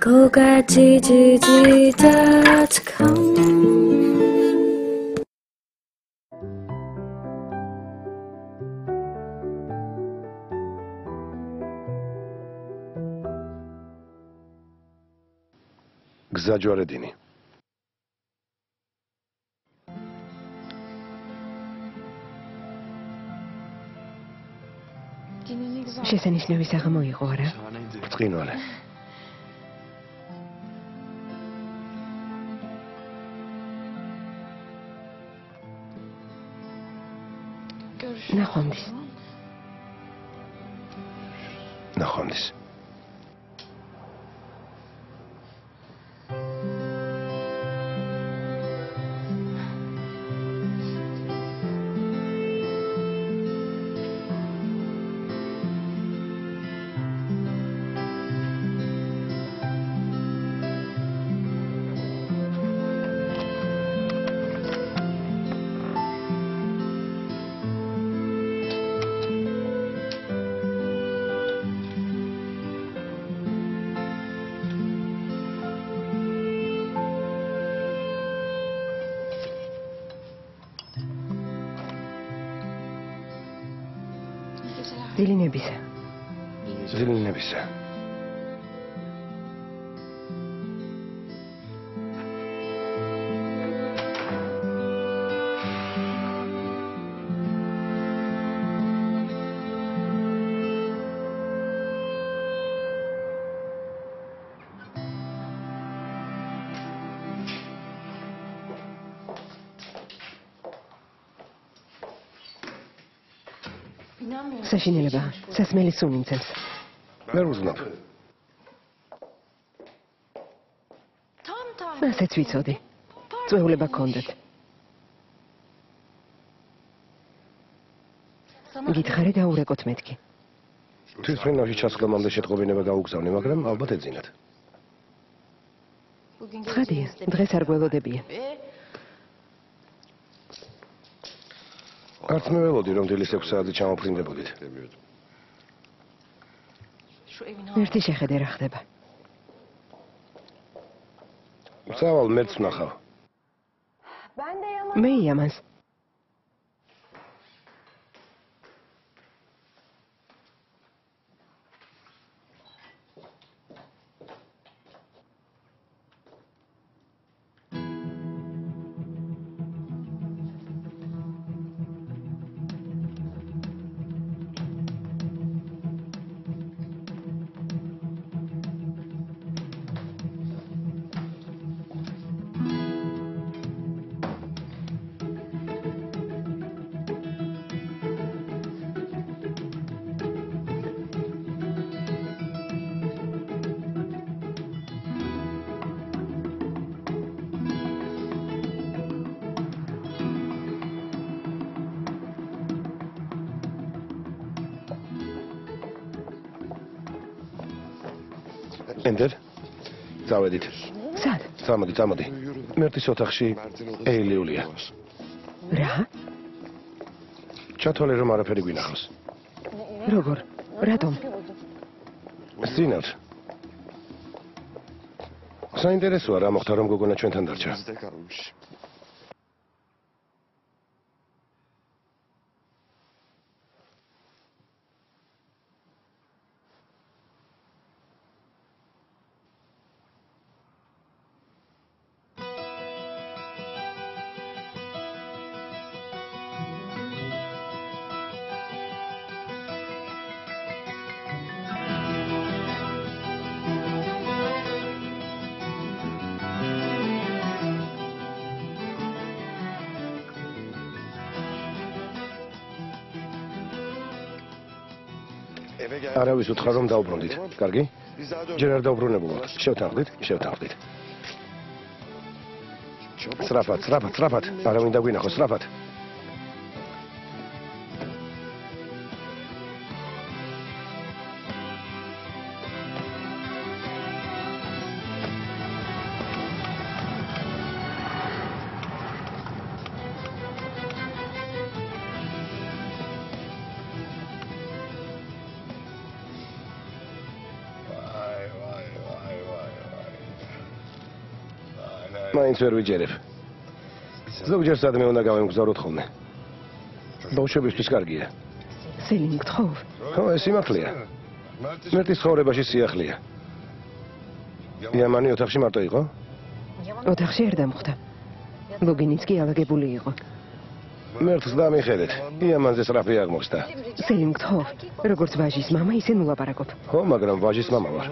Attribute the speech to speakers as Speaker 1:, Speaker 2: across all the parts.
Speaker 1: GoGatGG.com
Speaker 2: გზა ჯვარედინი
Speaker 3: შესანიშნავი საღამო იყო არა?
Speaker 2: ბრწყინვალე
Speaker 3: ნახვამდის
Speaker 2: ნახვამდის
Speaker 3: დილინებისა
Speaker 2: დილინებისა
Speaker 3: საშინელება სასმელი სუნი მცემს
Speaker 2: ვერ უზნობ
Speaker 3: ასეც ვიცოდი წვეულება გქონდეთ გითხარი დაურეკოთ მეთქი
Speaker 2: თვითმფრინავში ჩასხლომამდე შეტყობინება გაუგზავნე მაგრამ ალბათ ეძინათ
Speaker 3: ცხადია დღეს არ გველოდებიან
Speaker 2: არც მე ველოდი რომ დილის 6 საათზე ჩამოფრინდებოდით
Speaker 3: ერთი შეხედე რა ხდება
Speaker 2: სავალ მეც ვნახავ
Speaker 3: მე იამანს
Speaker 2: ენდერ წავედით
Speaker 3: სად
Speaker 2: წამოდი მერტის ოთახში ეილიულია
Speaker 3: რა
Speaker 2: ჩათვალე რომ არაფერი გვინახავს
Speaker 3: როგორ რატომ
Speaker 2: სინავს საინტერესოა რა მოხდა რომ გოგონა ჩვენთან დარჩა არავის უთხრა რომ დაუბრუნდით. კარგი? ჯერ არ დაუბრუნებულოთ. შევთანხმდით. სწრაფად. არავინ დაგვინახოს, სწრაფად. მაინც ვერ ვიჯერებ. ზოგჯერ სადმე უნდა გავემგზავროთ ხოლმე. ბავშვებისთვის კარგია.
Speaker 3: სელიმ გთხოვ.
Speaker 2: ხო, ეს იმართლია. მერტის ცხოვრებაში სიახლეა. იამანი ოთახში მარტო იყო?
Speaker 3: ოთახში არ დამხვდა. ლოგინიც კი ალაგებული იყო.
Speaker 2: მერტს დამიხედეთ. იამანზე სწრაფი აღმოჩნდა.
Speaker 3: სელიმ გთხოვ. როგორც ვაჟის მამა, ისე ნულაპარაკობ.
Speaker 2: ხო, მაგრამ ვაჟის მამა ვარ.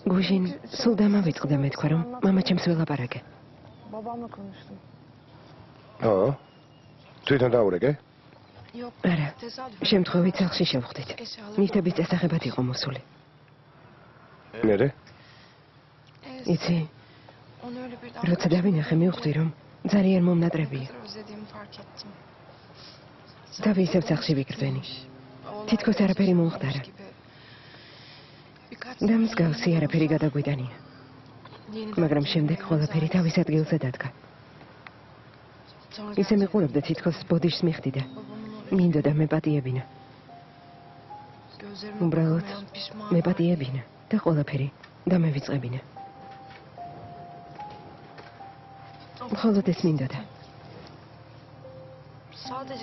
Speaker 3: გუშინ სულ დამავიწყდა მე თქვა რომ მამა ჩემს ველაპარაკე.
Speaker 1: Babamla konuştum.
Speaker 2: ხო? თვითონ დაურეკე?
Speaker 1: Yok.
Speaker 3: არა. შემთხვევით სახლში შევხვდით. ნივთების წესახებად იყო მოსული.
Speaker 2: მერე?
Speaker 3: იცი,
Speaker 1: Onu öyle bir
Speaker 3: როცა დავინახე მივხვდი რომ ძალიან მომნატრებია.
Speaker 1: özlediğimi fark ettim.
Speaker 3: თავი ისევ სახლში ვიკრდენი. თითქოს არაფერი მომხდარა. და მსგავსი არაფერი გადაგვიტანია. მაგრამ შემდეგ ყველაფერი თავის ადგილზე დადგა. ისე მიყურებდა თითქოს ბოდიშს მიხდიდა. მინდოდა მეპატიებინა. უბრალოდ მეპატიებინა და ყველაფერი დამევიწყებინა. მხოლოდ ეს მინდოდა.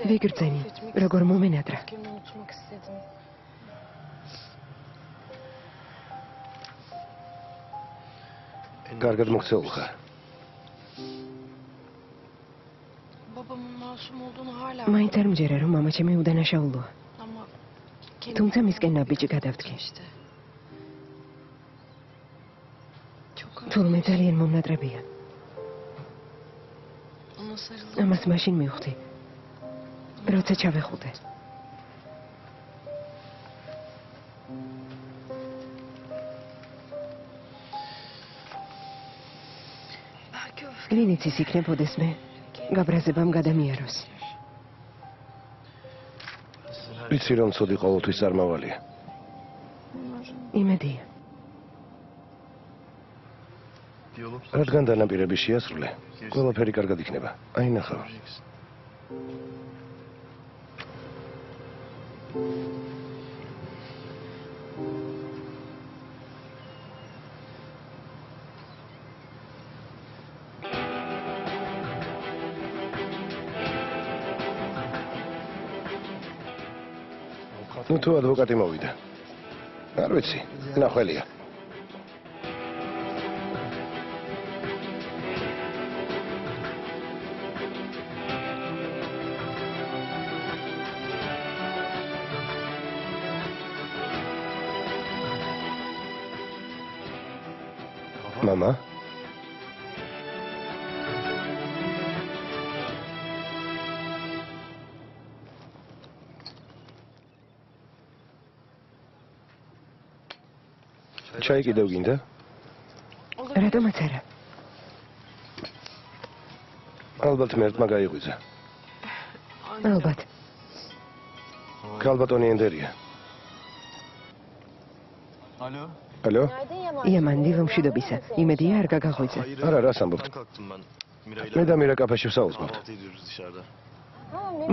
Speaker 3: ვიგრძენი, როგორ მომენატრა.
Speaker 1: unutmak istedim.
Speaker 2: კარგად მოქცეულ ხარ.
Speaker 1: Babamın masum olduğunu hala
Speaker 3: მაინც არ მჯერა რომ მამა ჩემი უდანაშაულოა.
Speaker 1: ama
Speaker 3: თუმცა მისკენ ნაბიჯი გადავდგე.
Speaker 1: işte. Çok
Speaker 3: თურმე ძალიან მომნატრებია.
Speaker 1: ona sarıldım.
Speaker 3: ამას მაშინ მივხვდი. როცა ჩავეხუტე. ვინიც ის იქნებოდეს მე, გაბრაზებამ გადამიაროს.
Speaker 2: ვიცი რომ ცოდი ყოველთვის წარმავალია.
Speaker 3: იმედია.
Speaker 2: რადგან დანაპირები შეასრულე, ყველაფერი კარგად იქნება. აი ნახავ. თუ ადვოკატი მოვიდა. არ ვიცი, ნახველია. მამა? ჩაი კიდევ გინდა?
Speaker 3: რატომაც არა.
Speaker 2: ალბათ მერტმა გაიღვიძა.
Speaker 3: ალბათ.
Speaker 2: ქალბატონი ენდერია.
Speaker 4: Alo.
Speaker 2: ალო?
Speaker 3: იამან დილომშვიდობისა. იმედია არ გაგაღვიძა.
Speaker 2: არა, რას ამბობთ?
Speaker 4: Kalktım ben.
Speaker 2: მე და მირა კაფეში ვსაუბრობთ.
Speaker 4: Kahvaltı ediyoruz dışarıda.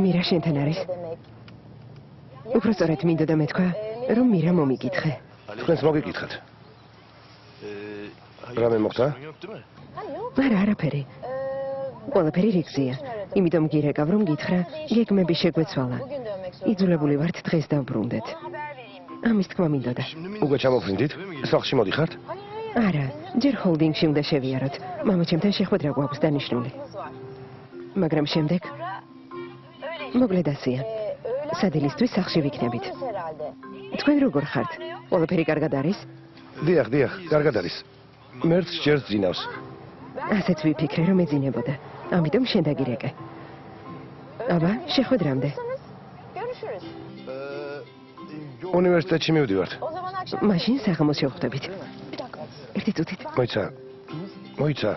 Speaker 3: მირა შენთან არის? უფრო სწორედ მინდოდა მეთქვა, რომ მირა მომიკითხე.
Speaker 2: თქვენს მოგიკითხეთ. რამე მოხდა?
Speaker 4: Sorun yok değil mi?
Speaker 3: არა, არაფერი. ყველაფერი რიგზია. იმიტომ გირეკავ რომ გითხრა, გეგმები შეგვეცვალა. იძულებული ვართ დღეს დავბრუნდეთ. ამის თქმა მინდოდა.
Speaker 2: უკვე ჩამოფრინდით? სახლში მოდიხართ?
Speaker 3: არა, ჯერ ჰოლდინგში უნდა შევიაროთ. მამა ჩემთან შეხვედრა გვაქვს დანიშნული. მაგრამ შემდეგ მოკლედ ასია. სადილისთვის სახლში ვიქნებით. თქვენ როგორ ხართ? ყველაფერი კარგად არის?
Speaker 2: დიახ, კარგად არის. მერტს ჯერს ძინავს.
Speaker 3: ასეც ვიფიქრე რომ ეძინებოდა. ამიტომ შენ დაგირეკე. აბა, შეხვედრამდე.
Speaker 1: Görüşürüz.
Speaker 2: უნივერსიტეტში მივდივართ.
Speaker 1: O zaman akşam
Speaker 3: მაშინ საღამოს შევხვდებით. ერთი წუთით.
Speaker 2: მოიცა.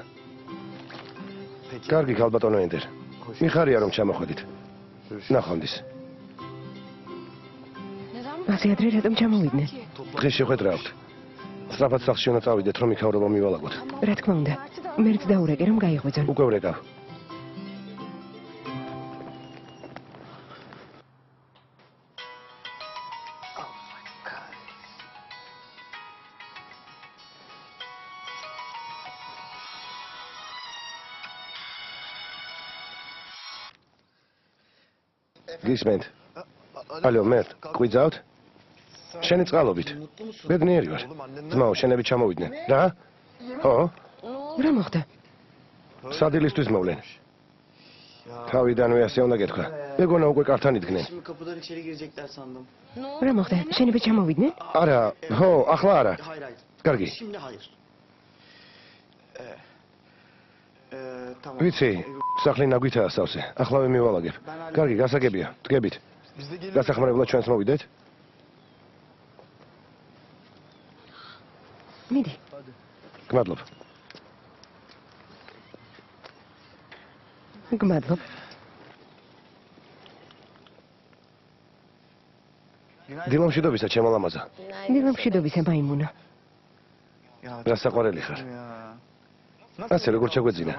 Speaker 2: კარგი ქალბატონო ენდერ. მიხარია რომ ჩამოხვედით. ნახვამდის.
Speaker 3: ასე ადრე რატომ ჩამოვიდნენ?
Speaker 2: დღეს შეხვედრა აქვთ. სწრაფად სახლში უნდა წავიდეთ, რომ იქავრობა მივალაგოთ.
Speaker 3: რა თქმა უნდა. მერც დაურეკე რომ გაიღვიძონ.
Speaker 2: უკვე ვრეკავ. გისმენთ? ალო, მერტ, გვიძავთ? შენი წყალობით. ბედნიერი ვარ. ძმაო, შენები ჩამოვიდნენ. რა? ხო?
Speaker 3: რა მოხდა?
Speaker 2: სადილისთვის მოვლენ. თავიდანვე ასე უნდა გეთქვა. მეგონა უკვე კართან იდგნენ.
Speaker 5: Şimdi kapıdan içeri girecekler sandım.
Speaker 3: რა მოხდა? შენები ჩამოვიდნენ?
Speaker 2: არა, ხო, ახლა არა.
Speaker 5: Hayır hayır.
Speaker 2: კარგი.
Speaker 5: Şimdi hayır. Tamam.
Speaker 2: ვიცი, სახლი ნაგვითაა სავსე. ახლავე მივალაგებ. კარგი, გასაგებია. დგებით.
Speaker 4: Biz de geliyoruz.
Speaker 2: გასახმარებლად ჩვენს მოვიდეთ.
Speaker 3: მიდი.
Speaker 2: გმადლობ.
Speaker 3: გმადლობ.
Speaker 2: დილამშვიდობისა, ჩემო ლამაზა.
Speaker 3: დილამშვიდობისა, მაიმუნო.
Speaker 4: Ya,
Speaker 2: რა საყვარელი ხარ?
Speaker 4: ya.
Speaker 2: ასე როგორ ჩაგვეძინა?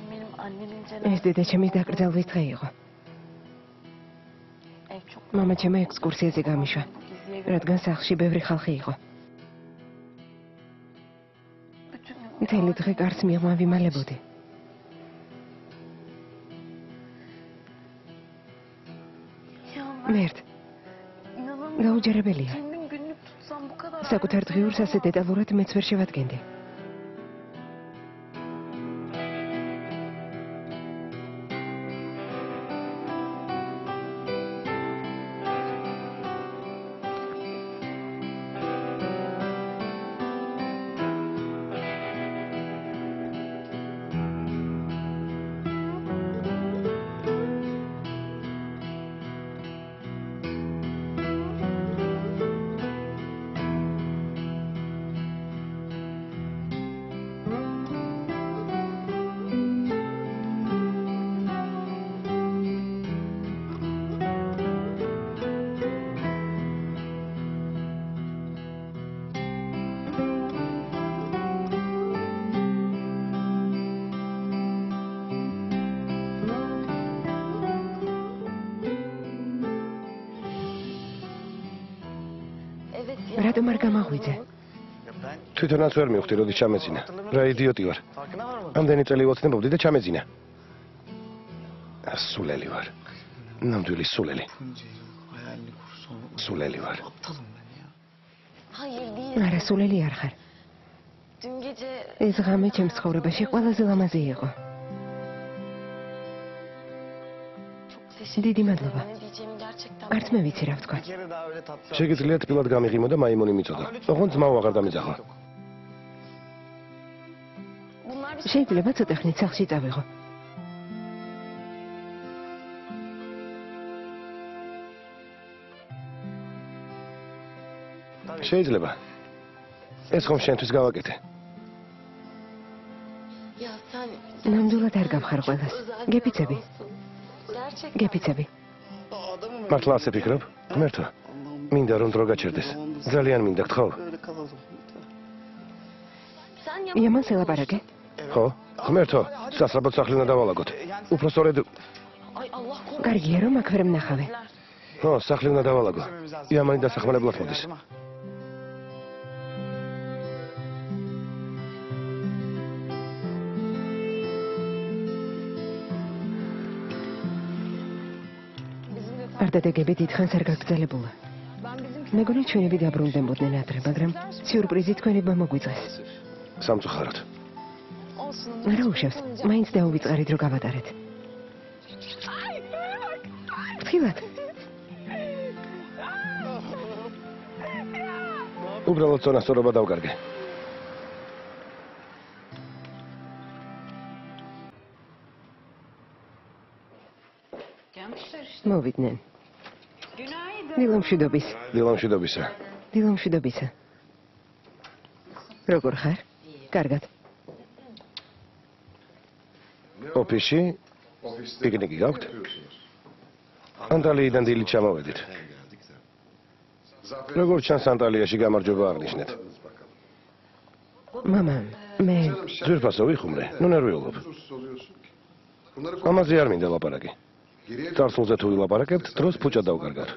Speaker 1: Benim annemin
Speaker 3: ეს დედაჩემის დაკრძალვის დღე იყო.
Speaker 1: ev çok
Speaker 3: მამაჩემი ექსკურსიაზე გამიშვა, რადგან სახლში ბევრი ხალხი იყო.
Speaker 1: bütün
Speaker 3: მთელი დღე კარს მიღმა ვიმალებოდი.
Speaker 1: ya
Speaker 3: მერტ,
Speaker 1: inanamıyorum.
Speaker 3: გაუჯერებელია.
Speaker 1: Kendim günlük tutsam bu kadar.
Speaker 3: საკუთარ დღიურს ასე დეტალურად მეც ვერ შევადგენდი.
Speaker 1: Evet
Speaker 3: რატომ არ გამაღვიძე?
Speaker 5: Ya ben
Speaker 2: თვითონაც ვერ მივხვდი, როდის ჩამეძინა. რა იდიოტი ვარ.
Speaker 5: farkına varmadım.
Speaker 2: ამდენი წელი ვოცნებობდი და ჩამეძინა. სულელი ვარ. ნამდვილი სულელი.
Speaker 5: Tuncay'ın hayalini kur sonra.
Speaker 2: სულელი ვარ.
Speaker 5: Aptalım ben ya.
Speaker 1: hayır değil.
Speaker 3: არა, სულელი არ ხარ.
Speaker 1: Dün gece
Speaker 3: ეს ღამე ჩემს ცხოვრებაში ყველაზე ლამაზი იყო.
Speaker 1: çok teşekkür
Speaker 3: დიდი
Speaker 1: ederim.
Speaker 3: მადლობა.
Speaker 1: Ne diyeceğimi gerçekten
Speaker 3: არც მე ვიცი რა ვთქვა.
Speaker 5: Bir kere daha öyle tatlı.
Speaker 2: შეგიძლია თბილად გამიღიმო და მაიმუნი მიწოდა. ოღონდ ძმაო აღარ დამეძახა.
Speaker 1: Bunlar bir
Speaker 3: შეიძლება ცოტა ხნით სახლში წავიღო.
Speaker 2: შეიძლება. ეს ხომ შენთვის გავაკეთე.
Speaker 1: Ya sen
Speaker 3: ნამდვილად არ გავხარ ყველას. გეფიცები,
Speaker 1: gerçekten
Speaker 3: გეფიცები.
Speaker 5: Adamım öyle.
Speaker 2: მართლა ასე ფიქრობ? ღმერთო, მინდა რომ დრო გაჩერდეს. ძალიან მინდა, გთხოვ.
Speaker 5: Öyle kalalım.
Speaker 1: sen yap.
Speaker 3: იამანს ელაპარაკე?
Speaker 2: ხო? ღმერთო, სასწრაფოდ სახლი უნდა დავალაგოთ. უფრო სწორედ,
Speaker 1: Ay Allah korusun.
Speaker 3: კარგია რომ აქ ვერ მნახავე.
Speaker 2: ხო, სახლი უნდა დავალაგო. იამანი დასახმარებლად მოდის. არდადეგები დიდხანს არ გაგრძელებულა. მეგონა ჩვენები დაბრუნდებოდნენ ადრე, მაგრამ სიურპრიზი თქვენებმა მოგვიწყეს. სამწუხაროდ. არა უშავს, მაინც დაუვიწყარით რომ გავატარეთ. ფრთხილად. უბრალოდ წონასწორობა დავკარგე. მოვიდნენ. დილამშვიდობის. დილამშვიდობისა. დილამშვიდობისა. როგორ ხარ? კარგად. ოფისში
Speaker 6: პიკნიკი გაქვთ? ანტალიიდან დილით ჩამოვედით. როგორც ჩანს ანტალიაში გამარჯვება აღნიშნეთ.
Speaker 2: მამა, მე
Speaker 6: ძვირფასო ვიხუმრე, ნუ ნერვიულობ. ამაზე არ მინდა ლაპარაკი. წარსულზე თუ ვილაპარაკებთ, დროს ფუჭა დავკარგავთ.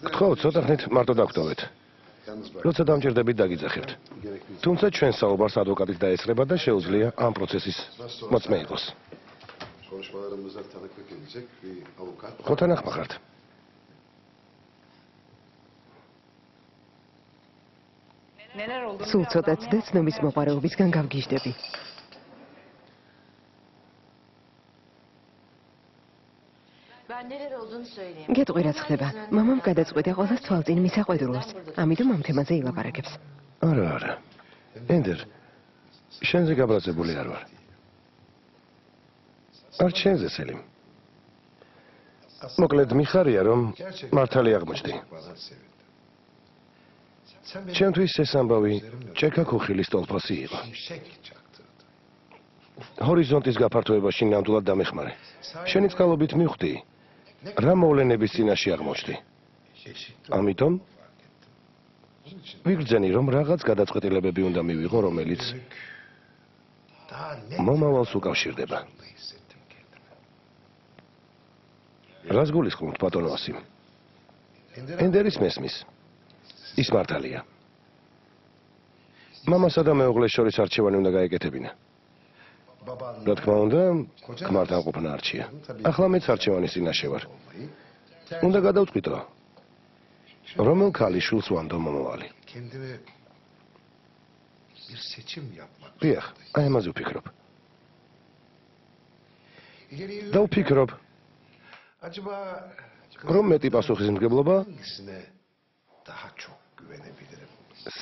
Speaker 6: გთხოვთ, ცოტა ხნით მარტო დაგვტოვეთ. როცა დამჭირდებით დაგიძახებთ. თუმცა ჩვენ საუბარს ადვოკატით დაესწრება და შეუძლია ამ პროცესის მოწმე იყოს. ხო თანახმა ხართ?
Speaker 2: სულ ცოტაც და ცნობის მოყარეობისგან გავგიჟდები. გეტყვი რაც ხდება. მამამ გადაწყვიტა ყოველას თვალწინ მისაყვედუროს. ამიტომ ამ თემაზე ილაპარაკებს.
Speaker 6: არა. ენდერ, შენზე გაბრაზებული არ ვარ. არ შენზე სელიმ. მოკლედ მიხარია რომ მართალი აღმოჩნდი. ჩემთვის ეს ამბავი ჭექა ქუხილის ტოლფასი იყო. ჰორიზონტის გაფართოებაში ნამდვილად დამეხმარე. შენი წყალობით მივხვდი, რა მოვლენების წინაშე აღმოჩნდი. ამიტომ ვიგრძენი რომ რაღაც გადაწყვეტილებები უნდა მივიღო, რომელიც მომავალს უკავშირდება. რას გულისხმობთ, ბატონო ასიმ? ენდერის მესმის. ის მართალია. მამასა და მეუღლეს შორის არჩევანი უნდა გაეკეთებინა. რა თქმა უნდა, ქმართან ყოფნა არჩია. ახლა მეც არჩევანის წინაშე ვარ. უნდა გადავწყვიტო, რომელ ქალიშვილს ვანდო მომავალი. დიახ, აი ამაზე ვფიქრობ. და ვფიქრობ, რომ მეტი პასუხისმგებლობა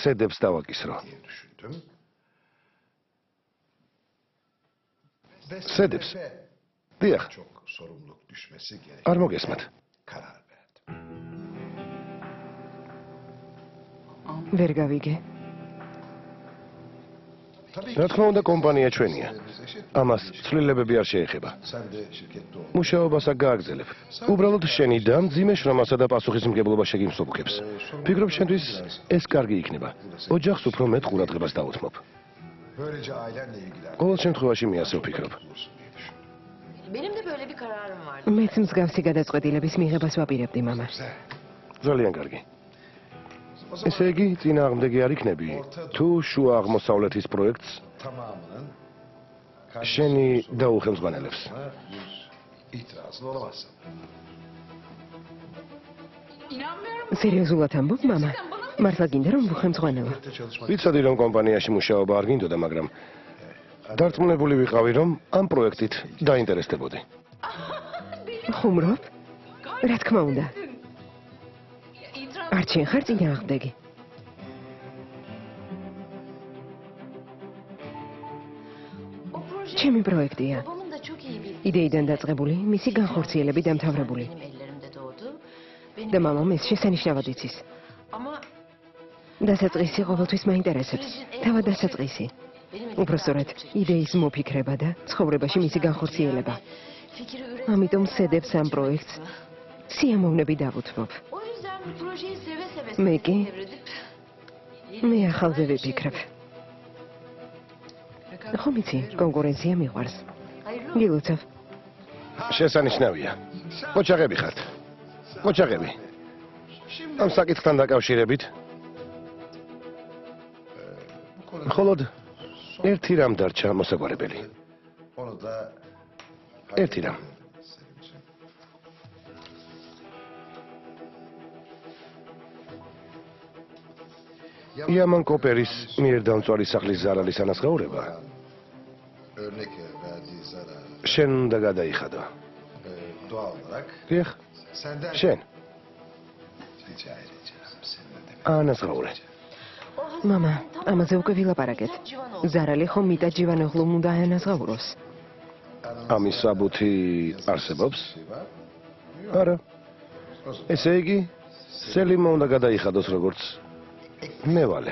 Speaker 6: სედებს დავაკისრო. სედებს? დიახ. არ მოგესმათ.
Speaker 2: ვერ გავიგე.
Speaker 6: რა თქმა უნდა, კომპანია ჩვენია. ამას ცვლილებები არ შეეხება. მუშაობას აქ გააგრძელებ. უბრალოდ შენი და მძიმე შრომასა და პასუხისმგებლობა შეგიმსუბუქებს. ვფიქრობ, შენთვის ეს კარგი იქნება. ოჯახს უფრო მეტ ყურადღებას დაუთმობ. ყოველ შემთხვევაში მე ასე ვფიქრობ.
Speaker 2: მეც მსგავსი გადაწყვეტილების მიღებას ვაპირებდი, მამა.
Speaker 6: ძალიან კარგი. ესე იგი, წინააღმდეგი არ იქნები, თუ შუა აღმოსავლეთის პროექტს შენი დაუხელმძღვანელებს.
Speaker 2: სერიოზულად ამბობ, მამა? მართლა გინდა რომ ვუხელმძღვანელო?
Speaker 6: ვიცოდი რომ კომპანიაში მუშაობა არ გინდოდა, მაგრამ დარწმუნებული ვიყავი რომ ამ პროექტით დაინტერესდებოდი.
Speaker 2: ხუმრობ? რა თქმა უნდა. არჩენ ხარ წინააღმდეგი. ჩემი პროექტია. იდეიდან დაწყებული, მისი განხორციელებით დამთავრებული. და მამამ ეს შესანიშნავად იცის. დასაწყისი ყოველთვის მაინტერესებს. თავად დასაწყისი. უпростоრად, იდეის მოფიქრება და ცხოვრებაში მისი განხორციელება. ამიტომ სედებს ამ პროექტს სიამოვნები დავუთმობ. მე კი მე ახალზე ვიფიქრებ. ხომ იცი, კონკურენცია მიყვარს. გილოცავ.
Speaker 6: შესანიშნავია. ოჯახები ხართ. ოჯახები. ამ საკითხთან დაკავშირებით მხოლოდ ერთი რამ დარჩა მოსაგვარებელი. ერთი რამ. იამან კოპერის მიერ დამწვარი სახლის ზარალის ანაზღაურება შენ უნდა გადაიხადო. დიახ, შენ. ანაზღაურე.
Speaker 2: მამა, ამაზე უკვე ვილაპარაკეთ. ზარალი ხომ მიტა ჯივანოღლუმ უნდა აანაზღაუროს.
Speaker 6: ამის საბუთი არსებობს? არა. ესე იგი, სელიმმა უნდა გადაიხადოს როგორც მე ვალე.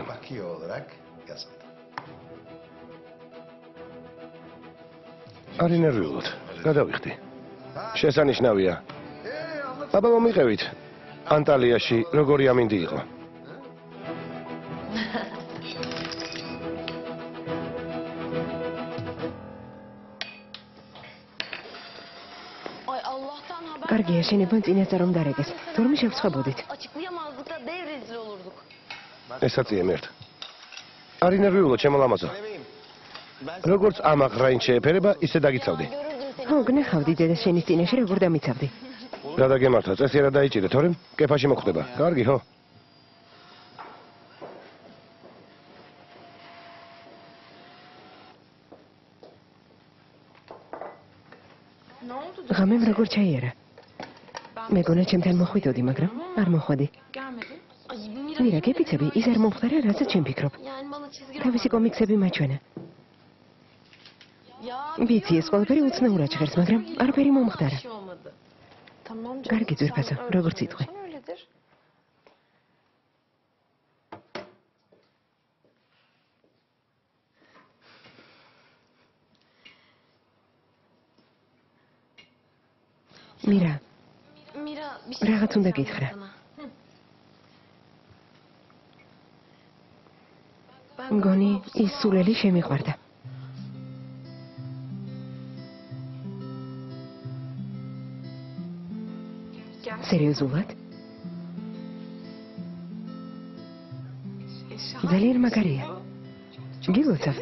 Speaker 6: არის ნერვიულად. გადავიხდი. შესანიშნავია. აბა მომიყევით. ანტალიაში როგორი ამინდი იყო?
Speaker 1: Ay Allah'tan haber.
Speaker 3: კარგია, შენებთან წინასწარ რომ დარეკეს. თორმე შევცხებოდით.
Speaker 1: Açıklayamazdık da dev rezil olurduk.
Speaker 6: ესაცი ემერტ. არის ნერვიულად შემოლამაზო.
Speaker 5: Bebeğim. Ben
Speaker 6: როგორც ამაღ რაინ შეეფერება, ისე დაგიცავდი.
Speaker 1: Görürdüm seni.
Speaker 3: ხო, გნახავდი დედა შენის წინაშე როგორ დამიცავდი.
Speaker 6: რა დაგემართა, წესიერად დაიჭირე, თორემ კეფაში მოხვდება. კარგი, ხო?
Speaker 3: ღამემ როგორ ჩაიარა? მეგონა ჩემთან მოხვიდოდი, მაგრამ არ მოხვედი.
Speaker 1: Ay Mira.
Speaker 3: მირა, გეფიცები, ის არ მომხდარა, რასაც ჩემ ფიქრობ.
Speaker 1: Yani bana çizgi
Speaker 3: თავისი კომიქსები მაჩვენა.
Speaker 1: Ya
Speaker 3: ვიცი, ეს ყველაფერი უცნაურად ჟღერს, მაგრამ არაფერი მომხდარა.
Speaker 1: bir şey olmadı. Tamam canım.
Speaker 3: კარგი ძვირფასო,
Speaker 1: sen
Speaker 3: როგორც
Speaker 1: öyle
Speaker 3: იტყვი.
Speaker 1: diyorsan öyledir.
Speaker 3: მირა,
Speaker 1: Mira bir
Speaker 3: Rahat უნდა
Speaker 1: söyleyeceğim
Speaker 3: გითხრა.
Speaker 1: sana.
Speaker 3: მგონი ის სულელი შემიყვარდა. სერიოზულად? ძალიან მაგარია. გილოცავ?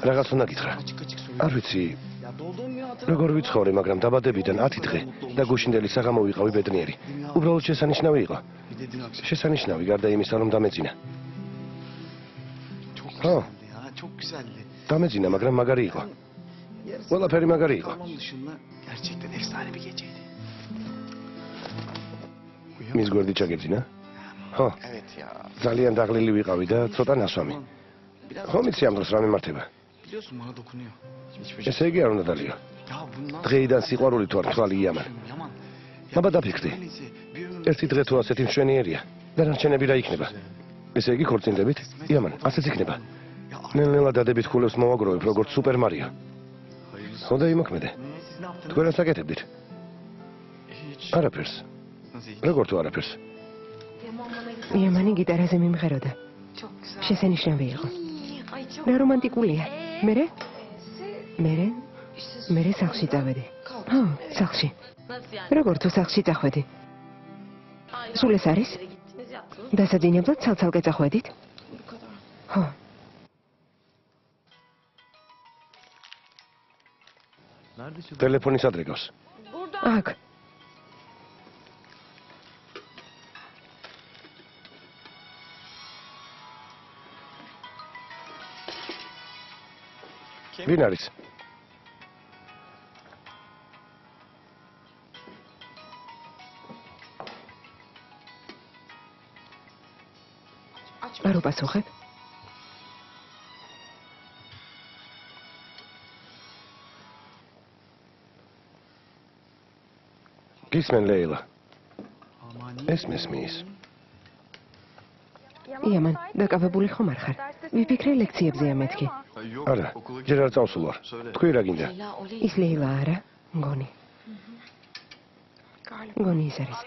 Speaker 6: რაღაც უნდა გითხრა.
Speaker 5: açık açık söyle.
Speaker 6: არ ვიცი,
Speaker 5: Ya doğduğum günü hatırlamıyorum.
Speaker 6: როგორ ვიცხოვრე, მაგრამ დაბადებიდან 10 დღე და გუშინდელი საღამო ვიყავი ბედნიერი. უბრალოდ შესანიშნავი იყო.
Speaker 5: Bir de dün akşam.
Speaker 6: შესანიშნავი გარდა იმისა, რომ დამეძინა.
Speaker 5: Çok
Speaker 6: Ha.
Speaker 5: güzeldi ya. Çok güzeldi.
Speaker 6: დამეძინა, მაგრამ მაგარი იყო.
Speaker 5: Yarısı
Speaker 6: ყველაფერი მაგარი იყო.
Speaker 5: tamam dışında gerçekten efsane bir geceydi.
Speaker 6: მის გვერდი ჩაგეძინა? ხო,
Speaker 5: Evet ya.
Speaker 6: ძალიან დაღლილი ვიყავი და ცოტა ნასვამი.
Speaker 5: Biraz
Speaker 6: ხო ვიცი ამ დროს რა მიმართება.
Speaker 5: biliyorsun bana dokunuyor. Hiçbir şey.
Speaker 6: ესე იგი არ უნდა დალიო.
Speaker 5: Ya bundan
Speaker 6: დღეიდან სიყვარული თუ არ თვალი იამან.
Speaker 5: Yaman.
Speaker 6: აბა დაფიქრდი.
Speaker 5: Neyse bir ömür
Speaker 6: ერთი დღე თუ ასეთი მშვენიერია, დანარჩენები რა იქნება? ესე იგი ქორწინდებით? იამან, ასეც იქნება.
Speaker 5: ya
Speaker 6: ნელ-ნელა დადებით ხულებს მოვაგროვებ, როგორც სუპერ მარიო.
Speaker 5: hayırlısı.
Speaker 6: ხო და იმოქმედე.
Speaker 5: Siz ne yaptınız?
Speaker 6: თქვენ რას აკეთებდით?
Speaker 5: Hiç.
Speaker 6: არაფერს.
Speaker 5: Nasıl hiç?
Speaker 6: როგორ თუ არაფერს?
Speaker 3: იამანი გიტარაზე მიმღეროდა. შესანიშნავი იყო.
Speaker 1: Ay çok.
Speaker 3: რა რომანტიკულია. მერე სახლში წავედი. ხო, სახლში.
Speaker 1: Nasıl yani?
Speaker 3: როგორ თუ სახლში წახვედი?
Speaker 1: Hayır.
Speaker 3: სულ ეს არის?
Speaker 1: Gittiniz yaptınız.
Speaker 3: დასაძინებლად ცალ-ცალკე წახვედით?
Speaker 1: Bu kadar.
Speaker 3: ხო.
Speaker 6: ტელეფონის ადრეგავს.
Speaker 3: აქ.
Speaker 6: ვინ არის?
Speaker 3: არ უპასუხებ.
Speaker 6: გისმენ ლეილა.
Speaker 5: Aman.
Speaker 6: ეს მესმის.
Speaker 3: იამან, დაკავებული ხომ არ ხარ? ვიფიქრე ლექციებზეა მეთქი.
Speaker 6: არა, ჯერ არ წავსულ ვარ. თქვი რა გინდა?
Speaker 1: Leyla Oli.
Speaker 3: ის ლეილა არა, მგონი. მგონი ის არის.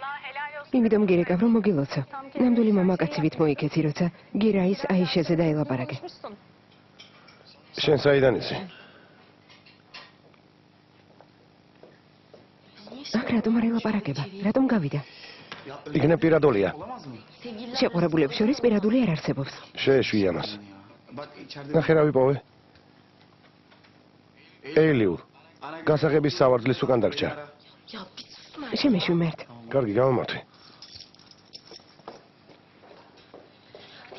Speaker 3: იმიტომ გირეკავ რომ მოგილოცო. ნამდვილი მამაკაცივით მოიქეცი, როცა გირაის აიშეზე დაელაპარაკე.
Speaker 6: შენ საიდან იცი?
Speaker 3: აქ რატომ არ ელაპარაკება? რატომ გავიდა?
Speaker 6: იქნებ პირადულია.
Speaker 5: Olamaz mı?
Speaker 3: შეყვარებულებს შორის პირადული არ არსებობს.
Speaker 6: შეეშვი ამას.
Speaker 5: Ya. Bak içeride.
Speaker 6: ნახე რა ვიპოვე. ეილიულ. გასაღების სავარძლის უკან დაგჭა.
Speaker 1: Ya bir sus Mert.
Speaker 3: შემეშვი მერტ.
Speaker 6: კარგი, გამომართვი.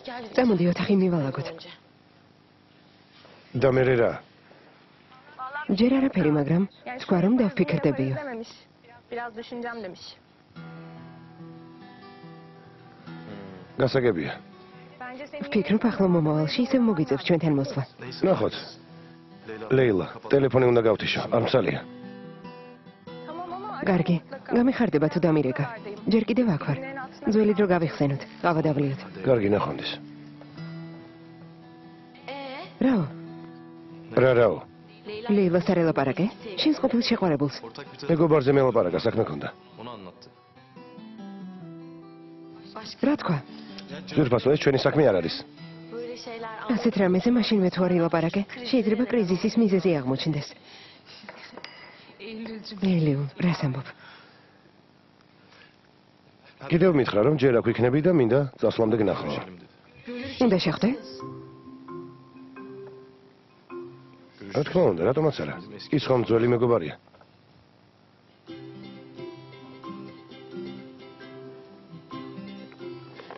Speaker 1: Gel.
Speaker 3: წამოდი ოთახი მივალაგოთ.
Speaker 1: Önce.
Speaker 6: და მე რა?
Speaker 3: ჯერ არაფერი, მაგრამ თქვა რომ დავფიქრდებიო.
Speaker 7: Dememiş. Biraz düşüneceğim demiş.
Speaker 6: გასაგებია.
Speaker 7: Bence senin
Speaker 3: ვფიქრობ ახლა მომავალში ისევ მოგიწევს ჩვენთან მოსვლა.
Speaker 6: ნახოთ. ლეილა, ტელეფონი უნდა გავთიშო. არ მსალია.
Speaker 7: tamam ama
Speaker 3: კარგი, გამიხარდება თუ დამირეკა. ჯერ კიდევ აქ ვარ.
Speaker 7: Senin altına
Speaker 2: ძველი დრო გავიხსენოთ, ყავა დავლიოთ.
Speaker 6: კარგი ნახვამდის.
Speaker 2: რაო,
Speaker 6: რაო.
Speaker 2: ლეილას არ ელაპარაკე? შენს ყოფილ შეყვარებულს.
Speaker 5: Ortak bir tarafı
Speaker 6: მეგობარზე მელაპარაკა, საქმე ქონდა.
Speaker 5: onu anlattı.
Speaker 2: რა თქვა?
Speaker 6: ძვირფასო, ეს ჩვენი საქმე არ არის.
Speaker 1: Böyle şeyler
Speaker 2: ასეთ რამეზე მაშინვე თუ არ ილაპარაკე, შეიძლება კრიზისის მიზეზი აღმოჩნდეს. ელიუ, რას ამბობ?
Speaker 6: კიდევ მითხრა, რომ ჯერ აქ ვიქნები და მინდა წასვლამდე გნახავ.
Speaker 5: Görüşelim dedi.
Speaker 2: უნდა შეხვდე?
Speaker 6: რა თქმა უნდა, რატომაც არა. ის ხომ ძველი მეგობარია.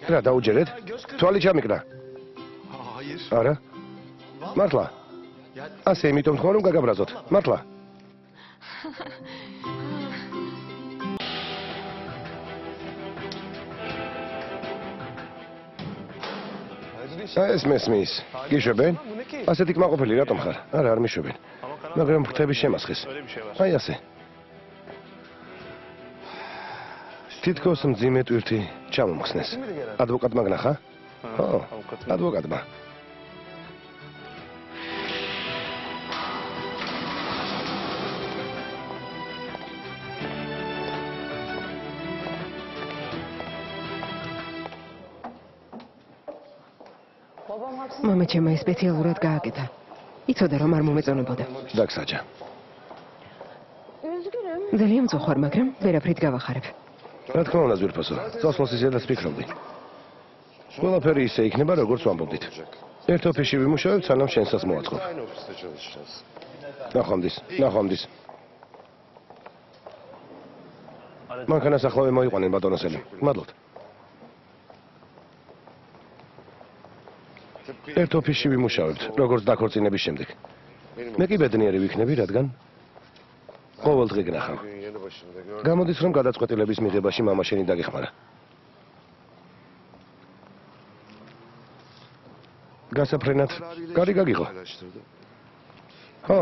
Speaker 6: რა დაუჯერეთ? თვალი ჩამიკრა.
Speaker 5: Hayır.
Speaker 6: არა? მართლა? ასე იმიტომ თქვა რომ გაგაბრაზოთ. მართლა? ეს მესმის. გიშვებენ? ასეთი კმაყოფილი რატომ ხარ? არა, არ მიშვებენ. მაგრამ ფრთები შემასხეს. აი ასე. თითქოს მძიმე ტვირთი ჩამომხსნეს. ადვოკატმა გნახა? ხო, ადვოკატმა.
Speaker 2: მამა ჩემმა სპეციალურად გააკეთა. იცოდა რომ არ მომეწონებოდა.
Speaker 6: დაგსაჯა.
Speaker 2: ძალიან მწუხვარ, მაგრამ ვერაფრით გავახარებ.
Speaker 6: რა თქმა უნდა, ძვირფასო. წასვლას ისედაც ფიქრობდი. ყველაფერი ისე იქნება, როგორც ვამბობდით. ერთ ოფისში ვიმუშავებ, სანამ შენსაც მოვაწყობ. ნახვამდის, ნახვამდის. მანქანას ახლავე მოიყვანენ ბატონოსელი. მადლობთ. ერთ ოფისში ვიმუშავებთ, როგორც დაქორწინების შემდეგ. მე კი ბედნიერი ვიქნები, რადგან ყოველ დღე გნახავ. გამოდის, რომ გადაწყვეტილების მიღებაში მამა შენი დაგეხმარა. გასაფრენად, კარი გაგიღო. ხო.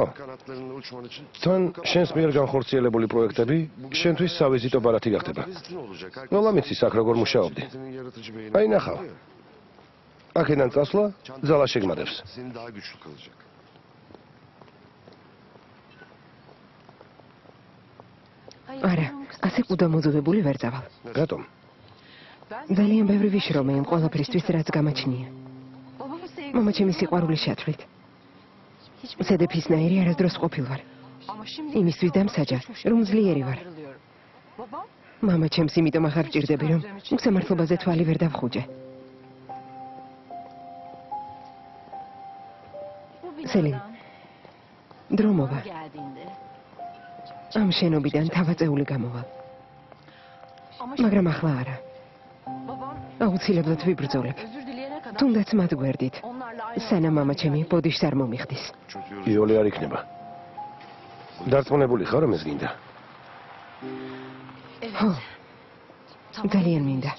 Speaker 6: თან შენს მიერ განხორციელებული პროექტები შენთვის სავიზიტო ბარათი გახდება. მოლამიცის აქ როგორ მუშაობდი. აი ნახავ. აქედან წასვლა ძალა შეგმადებს.
Speaker 2: არა, ასე ყუდამოძღებული ვერ წავალ.
Speaker 6: რატომ?
Speaker 2: ძალიან ბევრი ვიშრომე იმ ყველაფრისთვის, რაც გამაჩნია. მამა ჩემი სიყვარულის შეთვლით. სედეფისნაირი არასდროს ყოფილ ვარ. იმისთვის დამსაჯა, რომ ძლიერი ვარ. მამა ჩემს იმიტომ აღარ ვჭირდები, რომ უსამართლობაზე თვალი ვერ დავხუჭე. სელიმ, დრო მოვა. ამ შენობიდან თავაწეული გამოვა. მაგრამ ახლა არა. აუცილებლად ვიბრძოლებ. თუნდაც მათ გვერდით. სანამ მამა ჩემი ბოდიშს არ მომიხდის.
Speaker 6: იოლი არ იქნება. დარწმუნებული ხარ, რომ ეს გინდა?
Speaker 2: ხო. ძალიან მინდა.